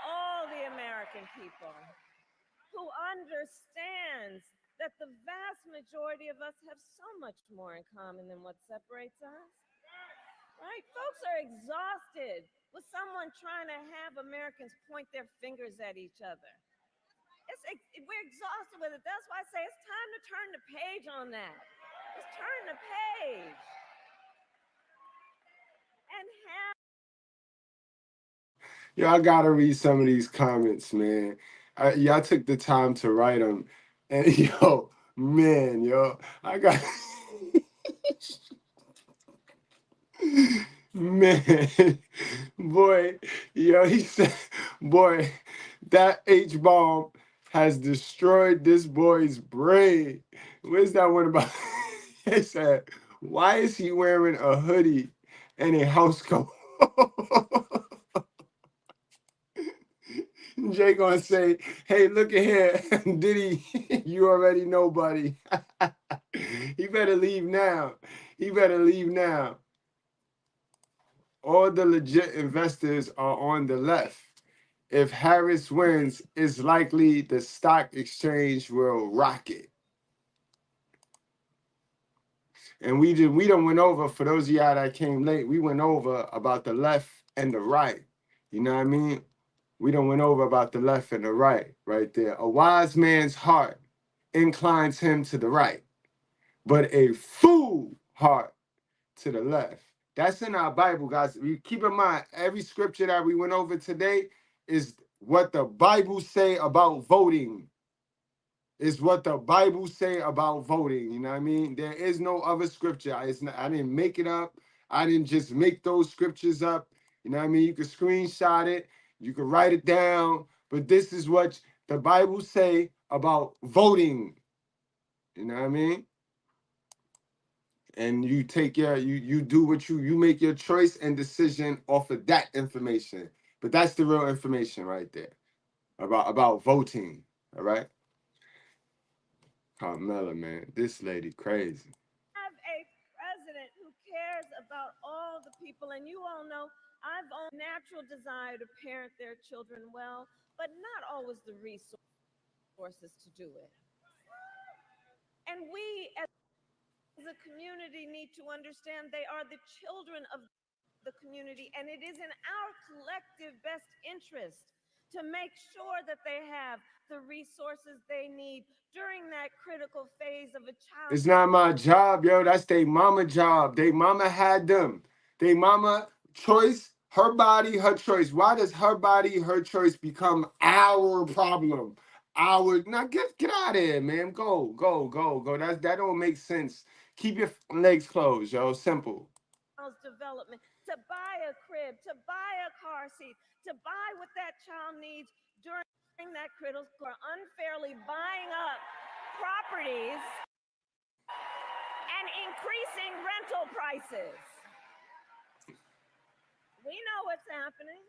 All the American people. Who understands that the vast majority of us have so much more in common than what separates us. Right? Folks are exhausted with someone trying to have Americans point their fingers at each other. We're exhausted with it. That's why I say it's time to turn the page on that. Just turn the page. And have. Yo, I gotta read some of these comments, man. Y'all took the time to write them. And yo, man, yo, I got. Man, boy, yo, he said, boy, that H-bomb has destroyed this boy's brain. Where's that one about? He said, why is he wearing a hoodie and a house coat? Jay gonna say, hey, look at here, Diddy, you already know, buddy. He better leave now. He better leave now. All the legit investors are on the left. If Harris wins, it's likely the stock exchange will rocket. And we done went over, for those of y'all that came late, we went over about the left and the right. You know what I mean? We done went over about the left and the right there. A wise man's heart inclines him to the right, but a fool heart to the left. That's in our Bible, guys. We keep in mind, every scripture that we went over today is what the Bible say about voting. Is what the Bible say about voting. You know what I mean? There is no other scripture. I didn't make it up. I didn't just make those scriptures up. You know what I mean? You can screenshot it. You can write it down. But this is what the Bible say about voting. You know what I mean? And you take you do what you make your choice and decision off of that information. But that's the real information right there about voting. All right? Kamala, man, this lady crazy. Have a president who cares about all the people, and you all know I've a natural desire to parent their children well, but not always the resources to do it. And we as a community need to understand they are the children of the community, and it is in our collective best interest to make sure that they have the resources they need during that critical phase of a child. It's not my job, yo. That's their mama job. They mama had them. They mama choice, her body, her choice. Why does her body, her choice become our problem? Now get out of here, man. Go. That don't make sense. Keep your legs closed, yo. Simple. Development, to buy a crib, to buy a car seat, to buy what that child needs during that critical, unfairly buying up properties and increasing rental prices. We know what's happening.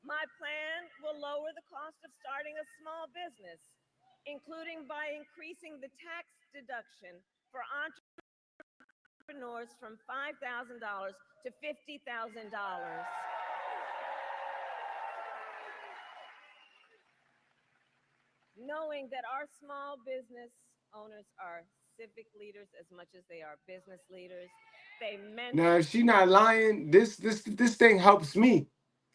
My plan will lower the cost of starting a small business, including by increasing the tax deduction for entrepreneurs from $5,000 to $50,000. Knowing that our small business owners are civic leaders as much as they are business leaders. They mentor. Now, if she's not lying, this thing helps me.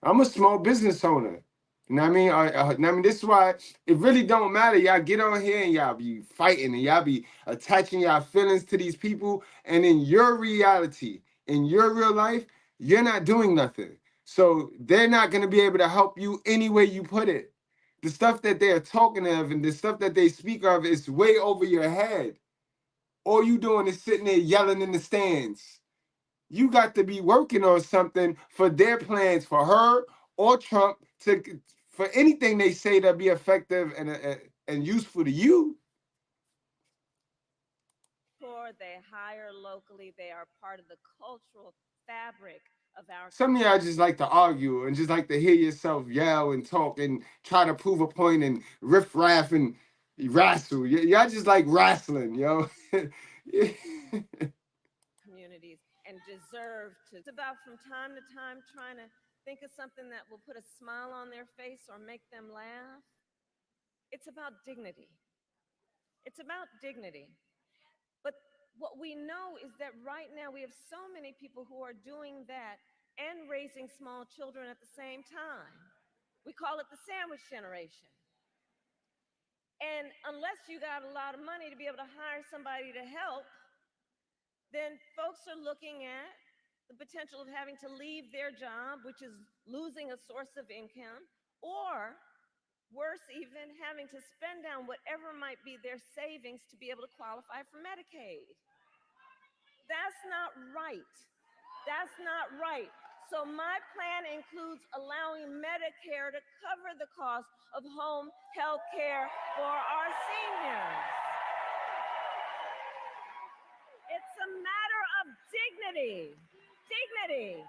I'm a small business owner. You know what I mean? This is why it really don't matter. Y'all get on here and y'all be fighting and y'all be attaching y'all feelings to these people. And in your reality, in your real life, you're not doing nothing. So they're not going to be able to help you any way you put it. The stuff that they're talking of and the stuff that they speak of is way over your head. All you doing is sitting there yelling in the stands. You got to be working on something for their plans, for her or Trump, for anything they say to be effective and useful to you. They hire locally. They are part of the cultural fabric of our. Some of y'all just like to argue and just like to hear yourself yell and talk and try to prove a point and riff-raff and wrestle. Y'all just like wrestling, yo. Communities and deserve to. It's about from time to time trying to think of something that will put a smile on their face or make them laugh. It's about dignity. It's about dignity. But what we know is that right now we have so many people who are doing that and raising small children at the same time. We call it the sandwich generation. And unless you got a lot of money to be able to hire somebody to help, then folks are looking at the potential of having to leave their job, which is losing a source of income, or worse even, having to spend down whatever might be their savings to be able to qualify for Medicaid. That's not right. That's not right. So my plan includes allowing Medicare to cover the cost of home health care for our seniors. It's a matter of dignity. Dignity.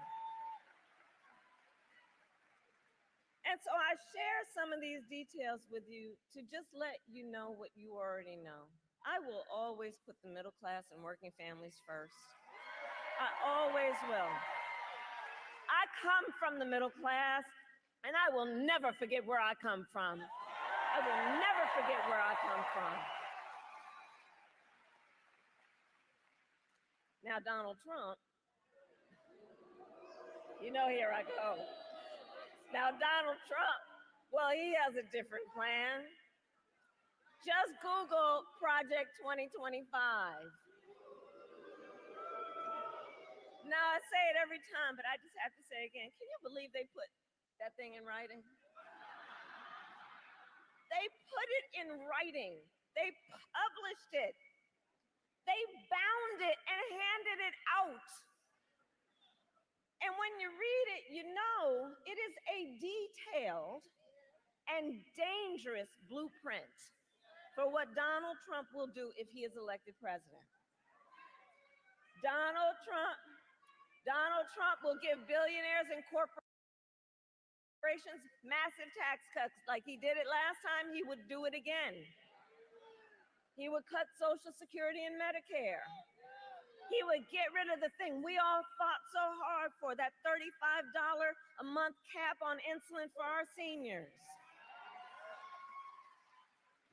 And so I share some of these details with you to just let you know what you already know. I will always put the middle class and working families first. I always will. I come from the middle class, and I will never forget where I come from. I will never forget where I come from. Now, Donald Trump, you know, here I go. Now, Donald Trump, well, he has a different plan. Just Google Project 2025. Now, I say it every time, but I just have to say it again. Can you believe they put that thing in writing? They put it in writing. They published it. They bound it and handed it out. And when you read it, you know it is a detailed and dangerous blueprint for what Donald Trump will do if he is elected president. Donald Trump will give billionaires and corporations massive tax cuts like he did it last time. He would do it again. He would cut Social Security and Medicare. He would get rid of the thing we all fought so hard for, that $35 a month cap on insulin for our seniors.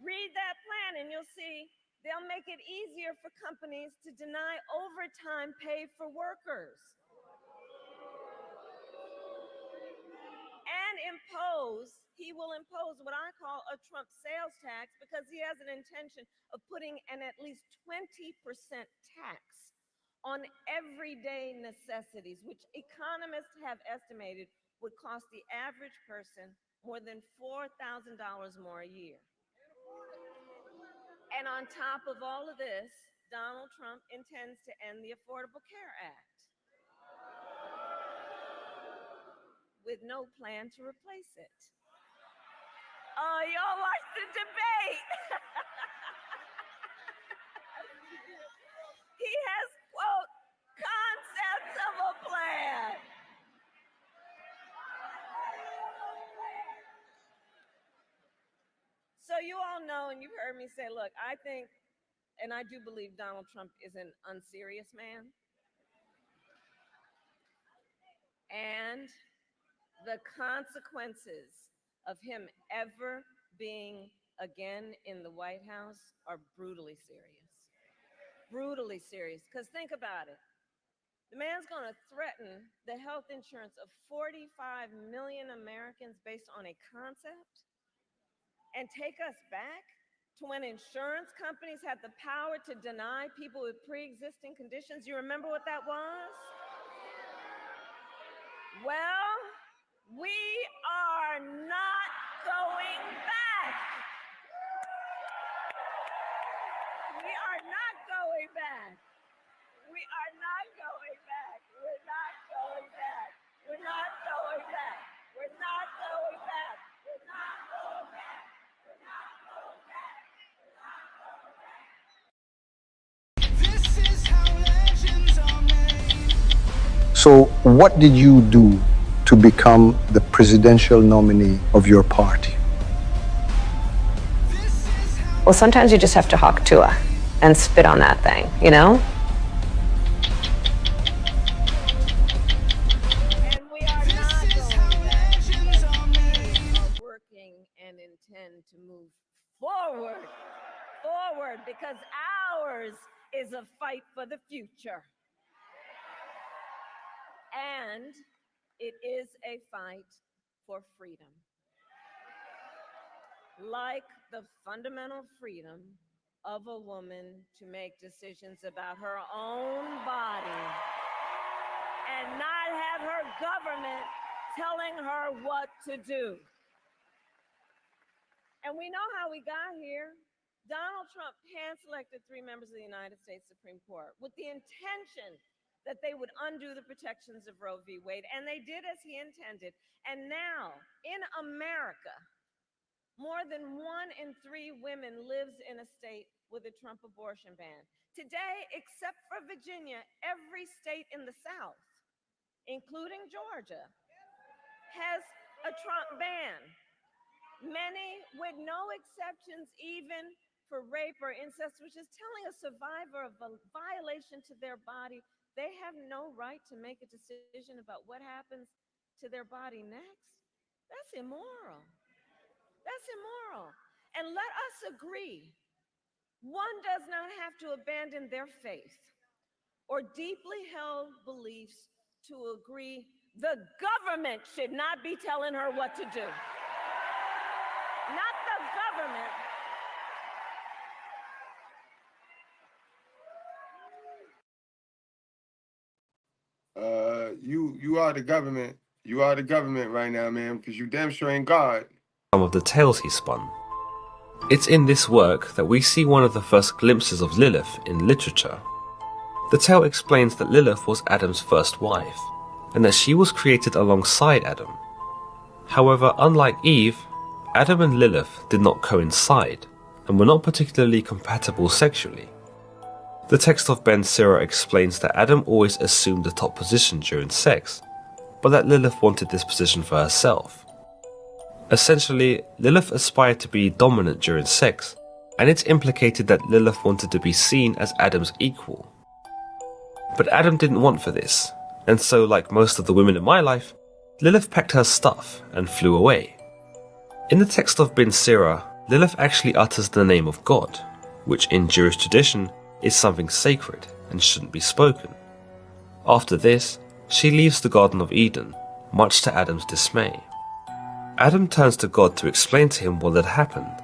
Read that plan and you'll see they'll make it easier for companies to deny overtime pay for workers. And he will impose what I call a Trump sales tax, because he has an intention of putting an at least 20% tax on everyday necessities, which economists have estimated would cost the average person more than $4,000 more a year. And on top of all of this, Donald Trump intends to end the Affordable Care Act with no plan to replace it. Oh, y'all like the debate. He has, quote, concepts of a plan. So you all know, and you've heard me say, look, I think, and I do believe Donald Trump is an unserious man. And the consequences of him ever being again in the White House are brutally serious. Brutally serious. Because think about it. The man's going to threaten the health insurance of 45 million Americans based on a concept and take us back to when insurance companies had the power to deny people with pre-existing conditions. You remember what that was? Well, we are not going back. We are not going back. We are not going back. We're not going back. We're not going back. We're not going back. We're not going back. We're not going back. We're not going back. This is how legends are made. So, what did you do to become the presidential nominee of your party? Well, sometimes you just have to hawk Tua and spit on that thing, you know? And intend to move forward, because ours is a fight for the future. And it is a fight for freedom. Like the fundamental freedom of a woman to make decisions about her own body and not have her government telling her what to do. And we know how we got here. Donald Trump hand-selected 3 members of the United States Supreme Court with the intention that they would undo the protections of Roe v. Wade, and they did as he intended. And now, in America, more than 1 in 3 women lives in a state with a Trump abortion ban. Today, except for Virginia, every state in the South, including Georgia, has a Trump ban. Many with no exceptions, even for rape or incest, which is telling a survivor of a violation to their body, they have no right to make a decision about what happens to their body next. That's immoral. That's immoral. And let us agree, one does not have to abandon their faith or deeply held beliefs to agree the government should not be telling her what to do. Not the government. You are the government. You are the government right now, man, because you damn sure ain't God. Some of the tales he spun. It's in this work that we see one of the first glimpses of Lilith in literature. The tale explains that Lilith was Adam's first wife, and that she was created alongside Adam. However, unlike Eve, Adam and Lilith did not coincide, and were not particularly compatible sexually. The text of Ben Sira explains that Adam always assumed the top position during sex, but that Lilith wanted this position for herself. Essentially, Lilith aspired to be dominant during sex, and it's implicated that Lilith wanted to be seen as Adam's equal. But Adam didn't want for this, and so, like most of the women in my life, Lilith packed her stuff and flew away. In the text of Ben Sira, Lilith actually utters the name of God, which in Jewish tradition is something sacred and shouldn't be spoken. After this, she leaves the Garden of Eden, much to Adam's dismay. Adam turns to God to explain to him what had happened,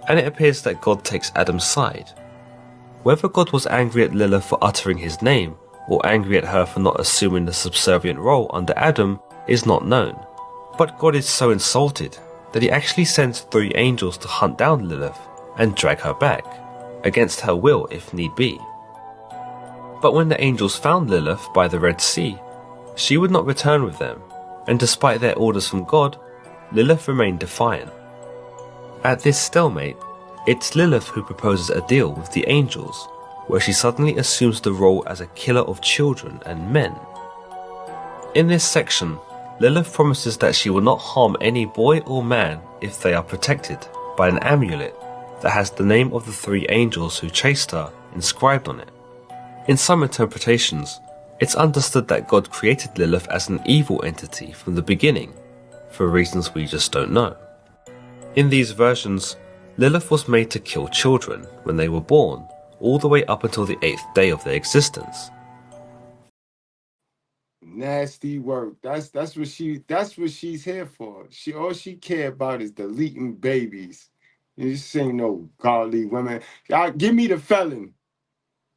and it appears that God takes Adam's side. Whether God was angry at Lilith for uttering his name, or angry at her for not assuming the subservient role under Adam, is not known, but God is so insulted that he actually sends 3 angels to hunt down Lilith and drag her back, against her will if need be. But when the angels found Lilith by the Red Sea, she would not return with them, and despite their orders from God, Lilith remained defiant. At this stalemate, it's Lilith who proposes a deal with the angels, where she suddenly assumes the role as a killer of children and men. In this section, Lilith promises that she will not harm any boy or man if they are protected by an amulet that has the name of the 3 angels who chased her inscribed on it. In some interpretations, it's understood that God created Lilith as an evil entity from the beginning, for reasons we just don't know. In these versions, Lilith was made to kill children when they were born, all the way up until the 8th day of their existence. Nasty work. That's what she's here for. All she care about is deleting babies. This ain't no godly women. Y'all, give me the felon.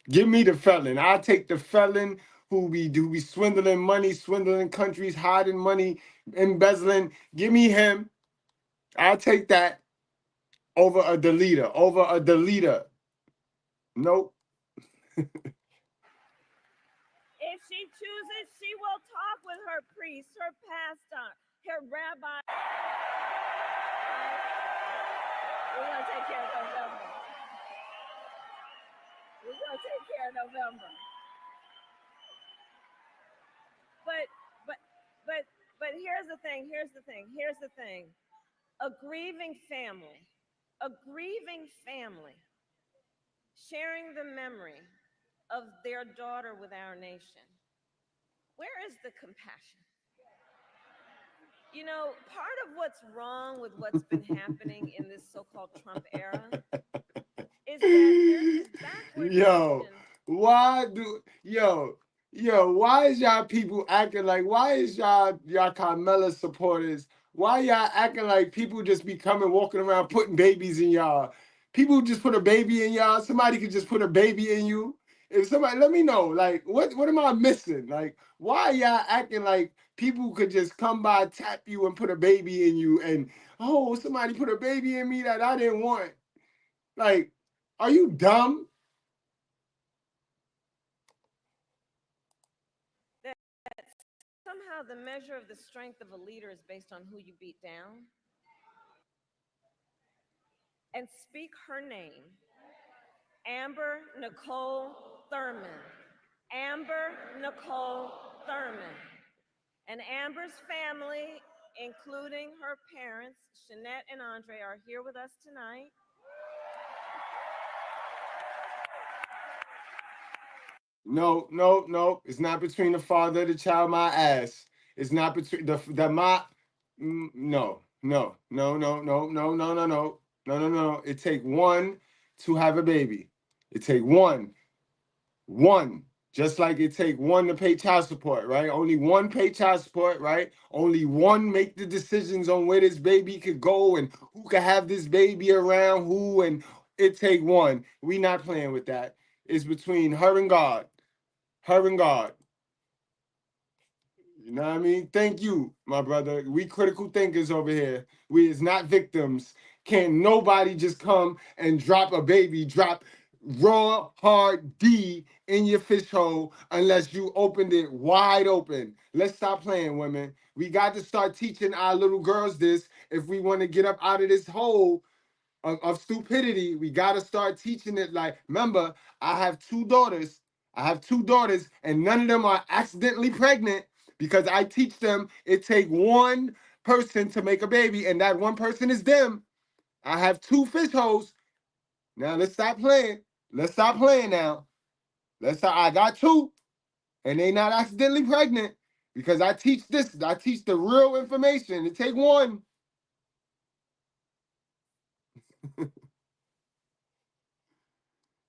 Give me the felon. I'll take the felon who be swindling money, swindling countries, hiding money, embezzling. Give me him. I'll take that over a deleter. Nope. If she chooses, she will talk with her priest, her pastor, her rabbi. We're going to take care of November. We're going to take care of November. But here's the thing. A grieving family sharing the memory of their daughter with our nation. Where is the compassion? You know, part of what's wrong with what's been happening in this so-called Trump era is that there's this backward notion. Why is y'all people acting like, why is y'all Kamala supporters, why y'all acting like people just be coming, walking around putting babies in y'all? People just put a baby in y'all. Somebody could just put a baby in you. If somebody, let me know, like, what am I missing? Like, why y'all acting like people could just come by, tap you, and put a baby in you, and, oh, somebody put a baby in me that I didn't want. Like, are you dumb? That somehow the measure of the strength of a leader is based on who you beat down. And speak her name, Amber Nicole Thurman. Amber Nicole Thurman. And Amber's family, including her parents, Shanette and Andre, are here with us tonight. No. It's not between the father of the child, my ass. It's not between no. It take one to have a baby. It take one. Just like it take one to pay child support, right? Only one pay child support, right? Only one make the decisions on where this baby could go and who could have this baby around who, and it take one. We not playing with that. It's between her and God. Her and God. You know what I mean? Thank you, my brother. We critical thinkers over here. We is not victims. Can't nobody just come and drop a baby, drop raw, hard D in your fish hole unless you opened it wide open. Let's stop playing, women. We got to start teaching our little girls this if we want to get up out of this hole of stupidity. We got to start teaching it. Like, remember, I have two daughters, and none of them are accidentally pregnant because I teach them it take one person to make a baby, and that one person is them. I have two fish holes. Now let's stop playing. Let's stop playing now. I got two, and they not accidentally pregnant because I teach this. I teach the real information. It take one.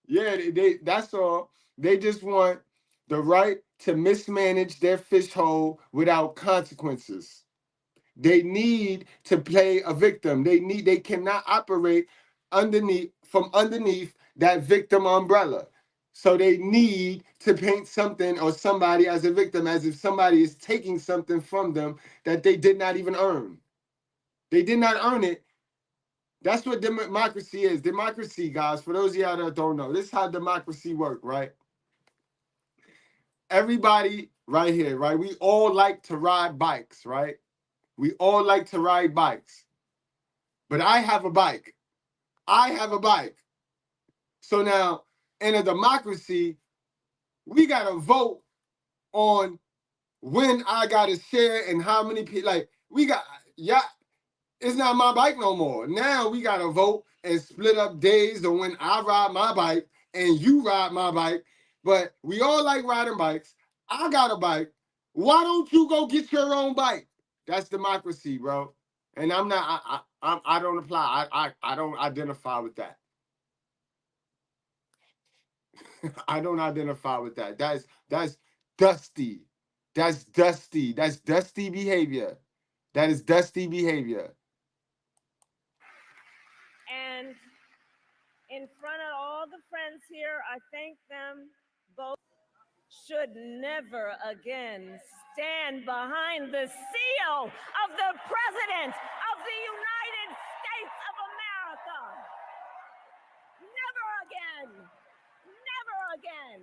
Yeah, that's all. They just want the right to mismanage their fish hole without consequences. They need to play a victim. They cannot operate from underneath that victim umbrella. So they need to paint something or somebody as a victim, as if somebody is taking something from them that they did not even earn. They did not earn it. That's what democracy is. Democracy, guys, for those of y'all that don't know, this is how democracy works, right? Everybody right here, right? We all like to ride bikes, right? We all like to ride bikes. But I have a bike. So now, in a democracy, we got to vote on when I got to share and how many people, it's not my bike no more. Now we got to vote and split up days on when I ride my bike and you ride my bike. But we all like riding bikes. I got a bike. Why don't you go get your own bike? That's democracy, bro. And I'm not, I don't apply. I don't identify with that. I don't identify with that. That's dusty. That's dusty. That's dusty behavior. That is dusty behavior. And in front of all the friends here, I thank them both. Should never again stand behind the seal of the President of the United States of America. Never again. Never again.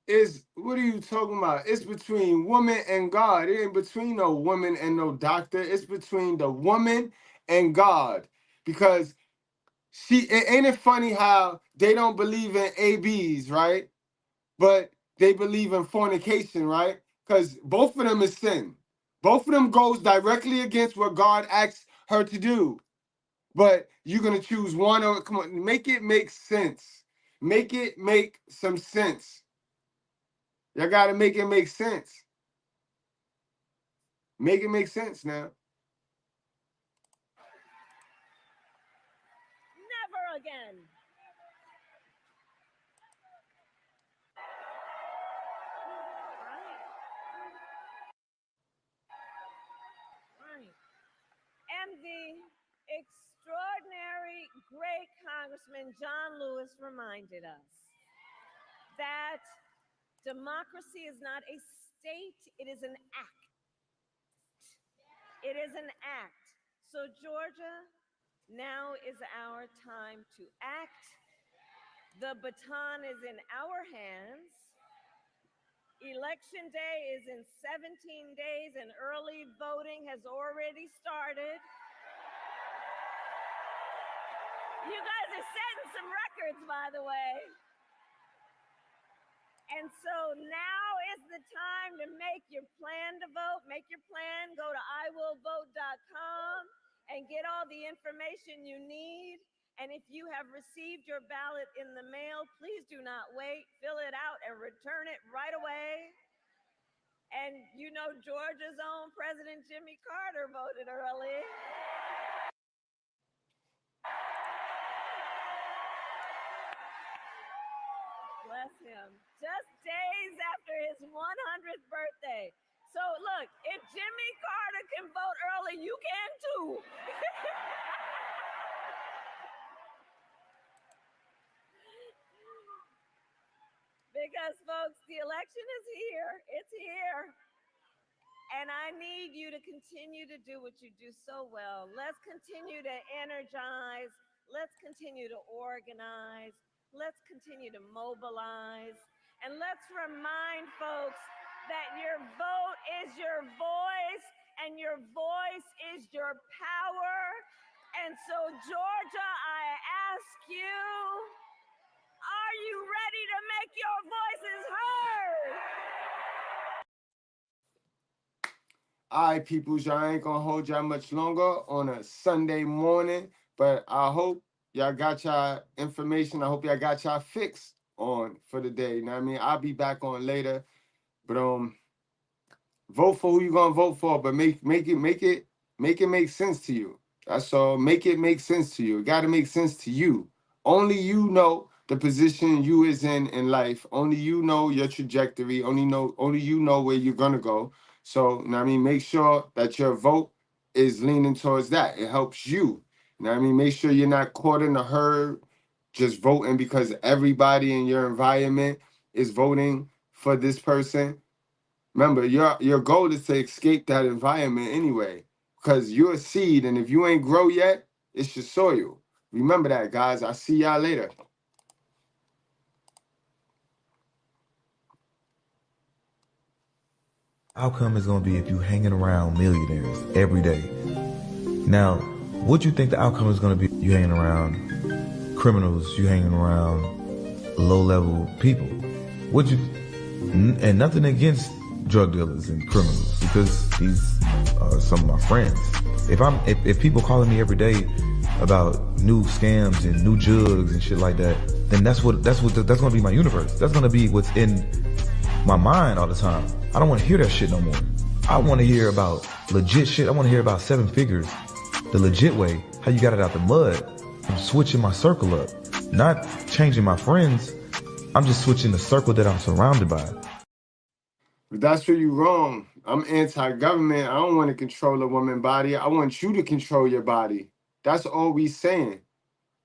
Is what are you talking about? It's between woman and God. It ain't between no woman and no doctor. It's between the woman and God. Because ain't it funny how they don't believe in ABs, right? But they believe in fornication, right? Because both of them is sin. Both of them goes directly against what God asked her to do. But you're going to choose one or, come on, make it make sense. Make it make some sense. Y'all got to make it make sense. Make it make sense now. Never again. And the extraordinary, great Congressman John Lewis reminded us that democracy is not a state, it is an act. It is an act. So Georgia, now is our time to act. The baton is in our hands. Election day is in 17 days and early voting has already started. You guys are setting some records, by the way. And so now is the time to make your plan to vote. Make your plan. Go to iwillvote.com and get all the information you need. And if you have received your ballot in the mail, please do not wait. Fill it out and return it right away. And you know, Georgia's own President Jimmy Carter voted early. Bless him. Just days after his 100th birthday. So look, if Jimmy Carter can vote early, you can too. Because, folks, the election is here. It's here. And I need you to continue to do what you do so well. Let's continue to energize. Let's continue to organize. Let's continue to mobilize. And let's remind folks that your vote is your voice and your voice is your power. And so, Georgia, I ask you, are you ready to make your voices heard? All right, peoples, y'all ain't gonna hold y'all much longer on a Sunday morning, but I hope y'all got y'all information. I hope y'all got y'all fix on for the day. You know what I mean? I'll be back on later, but vote for who you gonna vote for, but make it make sense to you. That's all. Make it make sense to you. It gotta make sense to you. Only you know the position you is in life. Only you know your trajectory. Only you know where you're gonna go. So, you know what I mean, make sure that your vote is leaning towards that. It helps you. You know what I mean? Make sure you're not caught in the herd just voting because everybody in your environment is voting for this person. Remember, your goal is to escape that environment anyway, because you're a seed, and if you ain't grow yet, it's your soil. Remember that, guys. I'll see y'all later. Outcome is going to be if you hanging around millionaires every day. Now, what do you think the outcome is going to be? You hanging around criminals, you hanging around low-level people. And nothing against drug dealers and criminals, because these are some of my friends. If people calling me every day about new scams and new jugs and shit like that, then that's going to be my universe. That's going to be what's in my mind all the time. I don't want to hear that shit no more. I want to hear about legit shit. I want to hear about 7 figures, the legit way, how you got it out the mud. I'm switching my circle up, not changing my friends. I'm just switching the circle that I'm surrounded by. If that's where you wrong, I'm anti-government. I don't want to control a woman's body. I want you to control your body. That's all we saying.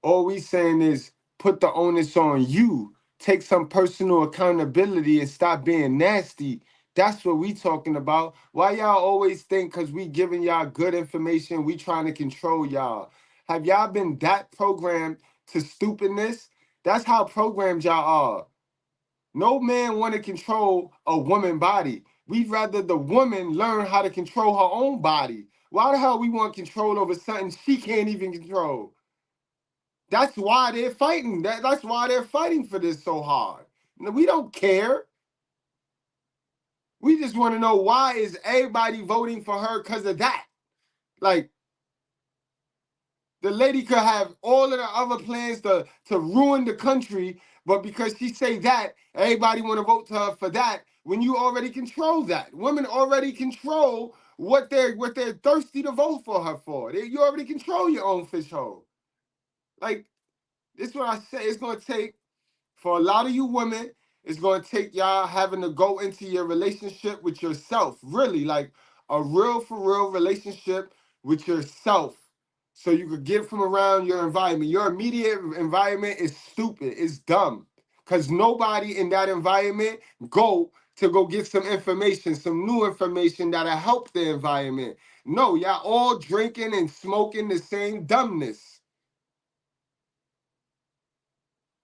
All we saying is put the onus on you. Take some personal accountability and stop being nasty. That's what we talking about. Why y'all always think because we giving y'all good information, we trying to control y'all? Have y'all been that programmed to stupidness? That's how programmed y'all are. No man want to control a woman body. We'd rather the woman learn how to control her own body. Why the hell we want control over something she can't even control? That's why they're fighting. That's why they're fighting for this so hard. We don't care. We just want to know why is everybody voting for her because of that? Like, the lady could have all of the other plans to ruin the country, but because she say that, everybody want to vote to her for that when you already control that. Women already control what they're thirsty to vote for her for. You already control your own fish hole. Like, this is what I say. It's going to take, for a lot of you women, it's going to take y'all having to go into your relationship with yourself. Really, like a real for real relationship with yourself. So you could get from around your environment. Your immediate environment is stupid. It's dumb. Because nobody in that environment go get some information, some new information that'll help the environment. No, y'all all drinking and smoking the same dumbness.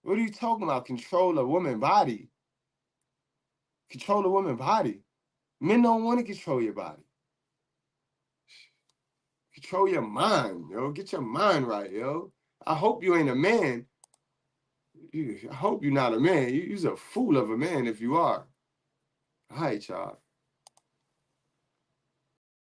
What are you talking about? Control a woman's body. Control a woman's body. Men don't want to control your body. Control your mind, yo. Get your mind right, yo. I hope you ain't a man. I hope you're not a man. You're a fool of a man if you are. All right, y'all.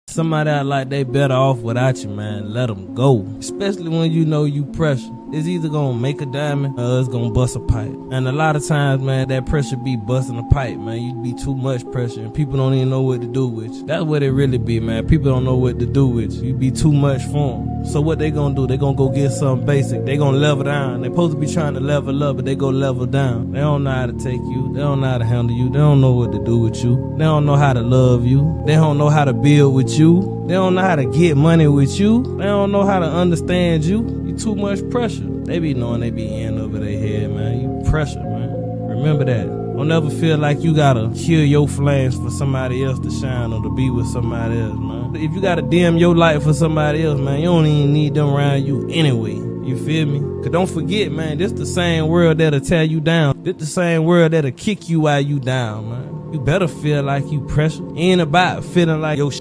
Somebody out like they better off without you, man. Let them go. Especially when you know you pressure. It's either gonna make a diamond or it's gonna bust a pipe. And a lot of times, man, that pressure be busting a pipe, man. You be too much pressure and people don't even know what to do with you. That's what it really be, man. People don't know what to do with you. You be too much for them. So what they gonna do? They gonna go get something basic. They gonna level down. They supposed to be trying to level up, but they go level down. They don't know how to take you. They don't know how to handle you. They don't know what to do with you. They don't know how to love you. They don't know how to build with you. They don't know how to get money with you. They don't know how to understand you. You too much pressure. They be knowing they be in over their head, man. You pressure, man. Remember that. Don't ever feel like you gotta kill your flames for somebody else to shine or to be with somebody else, man. If you gotta dim your light for somebody else, man, you don't even need them around you anyway. You feel me? Cause don't forget, man, this the same world that'll tear you down. This the same world that'll kick you while you down, man. You better feel like you pressure. It ain't about feeling like your